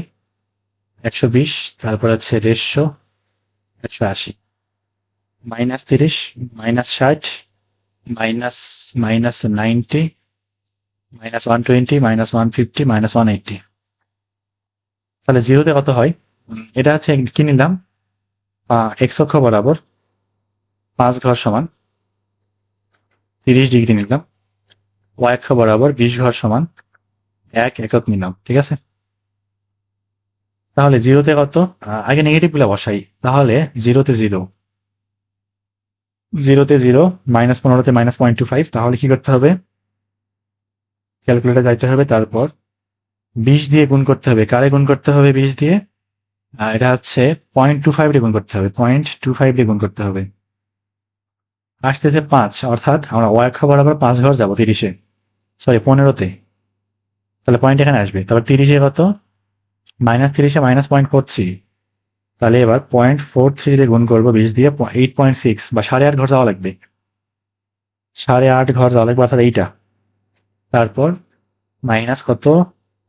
120, তারপর হচ্ছে 150, 180, -30, -60, -90, -120, -150, -180, তাহলে 0-তে কত হয়? এটা হচ্ছে কি নিলাম, x অক্ষ বরাবর 5 ঘর সমান 30 ডিগ্রি নিলাম, y অক্ষ বরাবর 20 ঘর সমান 1 একক নিলাম, ঠিক আছে। তাহলে 0-তে কত, আগে নেগেটিভ গুলা বসাই, তাহলে 0-তে 0, 0-তে 0, -15-তে -0.25, তাহলে কি করতে হবে, ক্যালকুলেটর যাইতে হবে, তারপর 20 দিয়ে গুণ করতে হবে, কারে গুণ করতে হবে 20 দিয়ে, এটা হচ্ছে 0.25 দিয়ে গুণ করতে হবে, 0.25 দিয়ে গুণ করতে হবে, আসতেছে 5, অর্থাৎ আমরা y অক্ষ বরাবর 5 ঘর যাবো 30-এ, সরি 15-তে, তাহলে পয়েন্ট এখানে আসবে, তারপর 30-এ কত, -30-এ -0.43, তাহলে এবার 0.43 দিয়ে গুণ করবো 20 দিয়ে, 8.6 বা 8.5 ঘর যাওয়া লাগবে, 8.5 ঘর যাওয়া লাগবে, অর্থাৎ এইটা, তারপর মাইনাস কত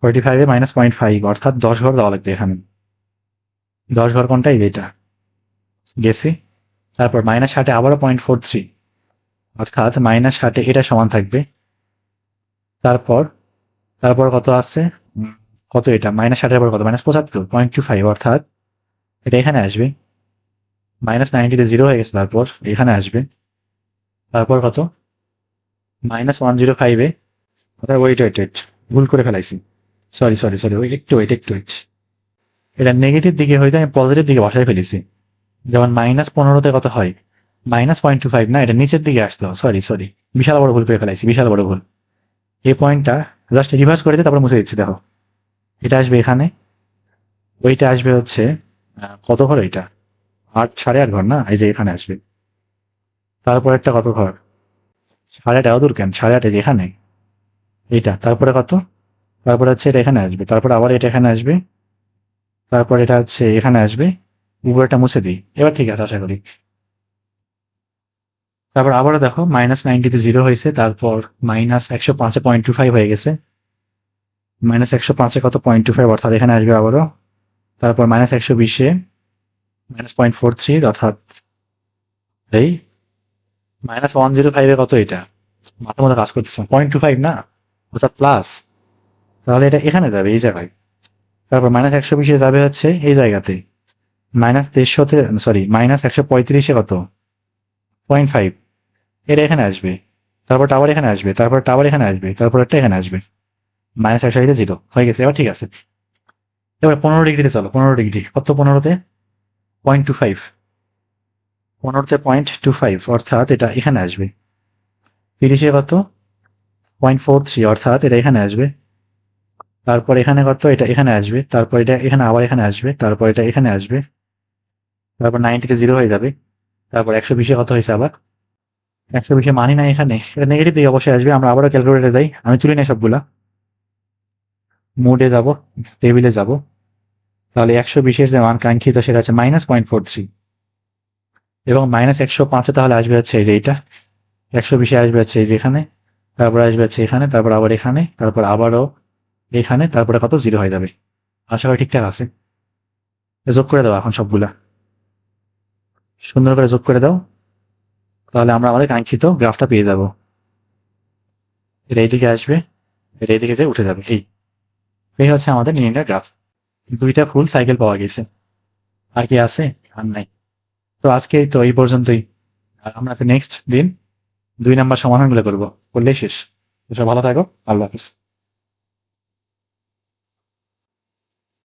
45-এ -0.5, অর্থাৎ 10 ঘর যাওয়া লাগবে এখানে, 10 ঘর কোনটা, এইটা গেছি, তারপর -60-এ আবারও 0.43, অর্থাৎ -60-এ এটা সমান থাকবে, তারপর তারপর কত আছে, কত এটা -60-এর পর কত, -75, 0.25, অর্থাৎ এটা এখানে আসবে, -90-তে 0 হয়ে গেছে, তারপর এখানে আসবে, তারপর কত -105-এ, অর্থাৎ ওয়েট ভুল করে ফেলাইছি, সরি ওই একটু ওয়েট, এটা নেগেটিভ দিকে হইতে আমি পজিটিভ দিকে বসাই ফেলেছি, যেমন -15-তে কত হয়, -0.25 না, এটা নিচের দিকে আসতো, সরি বিশাল বড় ভুল করে ফেলাইছি, বিশাল বড় ভুল, এই পয়েন্টটা জাস্ট রিভার্স করে দিয়ে তারপর মুছে দিচ্ছি, দেখো এটা আসবে এখানে, ওইটা আসবে হচ্ছে কত ঘর, এটা 8, 8.5 ঘর না, এই যে এখানে আসবে, তারপর একটা কত ঘর 8.5, দূর কেন 8.5, এই যে এখানে, এইটা, তারপরে কত, তারপরে হচ্ছে এটা এখানে আসবে, তারপর আবার এটা এখানে আসবে, তারপর এটা হচ্ছে এখানে আসবে। উপরেটা মুছে দিই, এবার ঠিক আছে আশা করি। তারপর আবারও দেখো -90 জিরো হয়েছে, তারপর -105 0.25 হয়ে গেছে। -105 কত 0.25 অর্থাৎ এখানে আসবে আবারও। তারপর -120 -0.43 অর্থাৎ এই -105 কত, এটা মাথা মতো কাজ করতেছে, 0.25 না, অর্থাৎ প্লাস, তাহলে এটা এখানে যাবে এই জায়গায়। তারপর -120 যাবে হচ্ছে এই জায়গাতে, -150 সরি -135 কত 0.5, এটা এখানে আসবে। তারপর টাওয়ার এখানে আসবে, তারপর টাওয়ার এখানে আসবে, তারপর একটা এখানে আসবে। -120 জিরো হয়ে গেছে, এবার ঠিক আছে। এবার 15 ডিগ্রিতে চলো, 15 ডিগ্রি কত, 15তে 0.25, 15তে 0.25 অর্থাৎ এটা এখানে আসবে। 30-এ কত 0.43 অর্থাৎ এটা এখানে আসবে। তারপর এখানে কত, এটা এখানে আসবে, তারপর এটা এখানে আবার এখানে আসবে, তারপর এটা এখানে আসবে, তারপর 90-তে জিরো হয়ে যাবে। তারপর 120-এ কত হয়েছে আবার, 120-এ মানি না এখানে, এটা নেগেটিভ দিকে অবশ্যই আসবে। আমরা আবারও ক্যালকুলেটরে যাই, আমি তুলি নাই সবগুলা, মোডে যাব, টেবিলে যাব, তাহলে 120-এর যে মান কাঙ্ক্ষিত সেটা হচ্ছে -0.43, এবং -105-এ তাহলে আসবে হচ্ছে এই যে এইটা, 120-এ আসবে হচ্ছে এই যে এখানে, তারপর আসবে হচ্ছে এখানে, তারপর আবার এখানে, তারপর আবারও এখানে, তারপরে কত জিরো হয়ে যাবে। আশা করি ঠিকঠাক আছে। যোগ করে দাও এখন সবগুলা, সুন্দর করে যোগ করে দাও, তাহলে আমরা আমাদের কাঙ্ক্ষিত গ্রাফটা পেয়ে যাব। এটা এইদিকে আসবে, এটা এইদিকে যে উঠে যাবে, এই হচ্ছে আমাদের নির্ণয় গ্রাফ। দুইটা ফুল সাইকেল পাওয়া গেছে, আর কি আছে, আর নাই। তো আজকে তো এই পর্যন্তই, আর আমরা নেক্সট দিন 2 নাম্বার সমাধানগুলো করবো, করলেই শেষ। তো সব ভালো থাকো, আল্লাহ হাফিজ।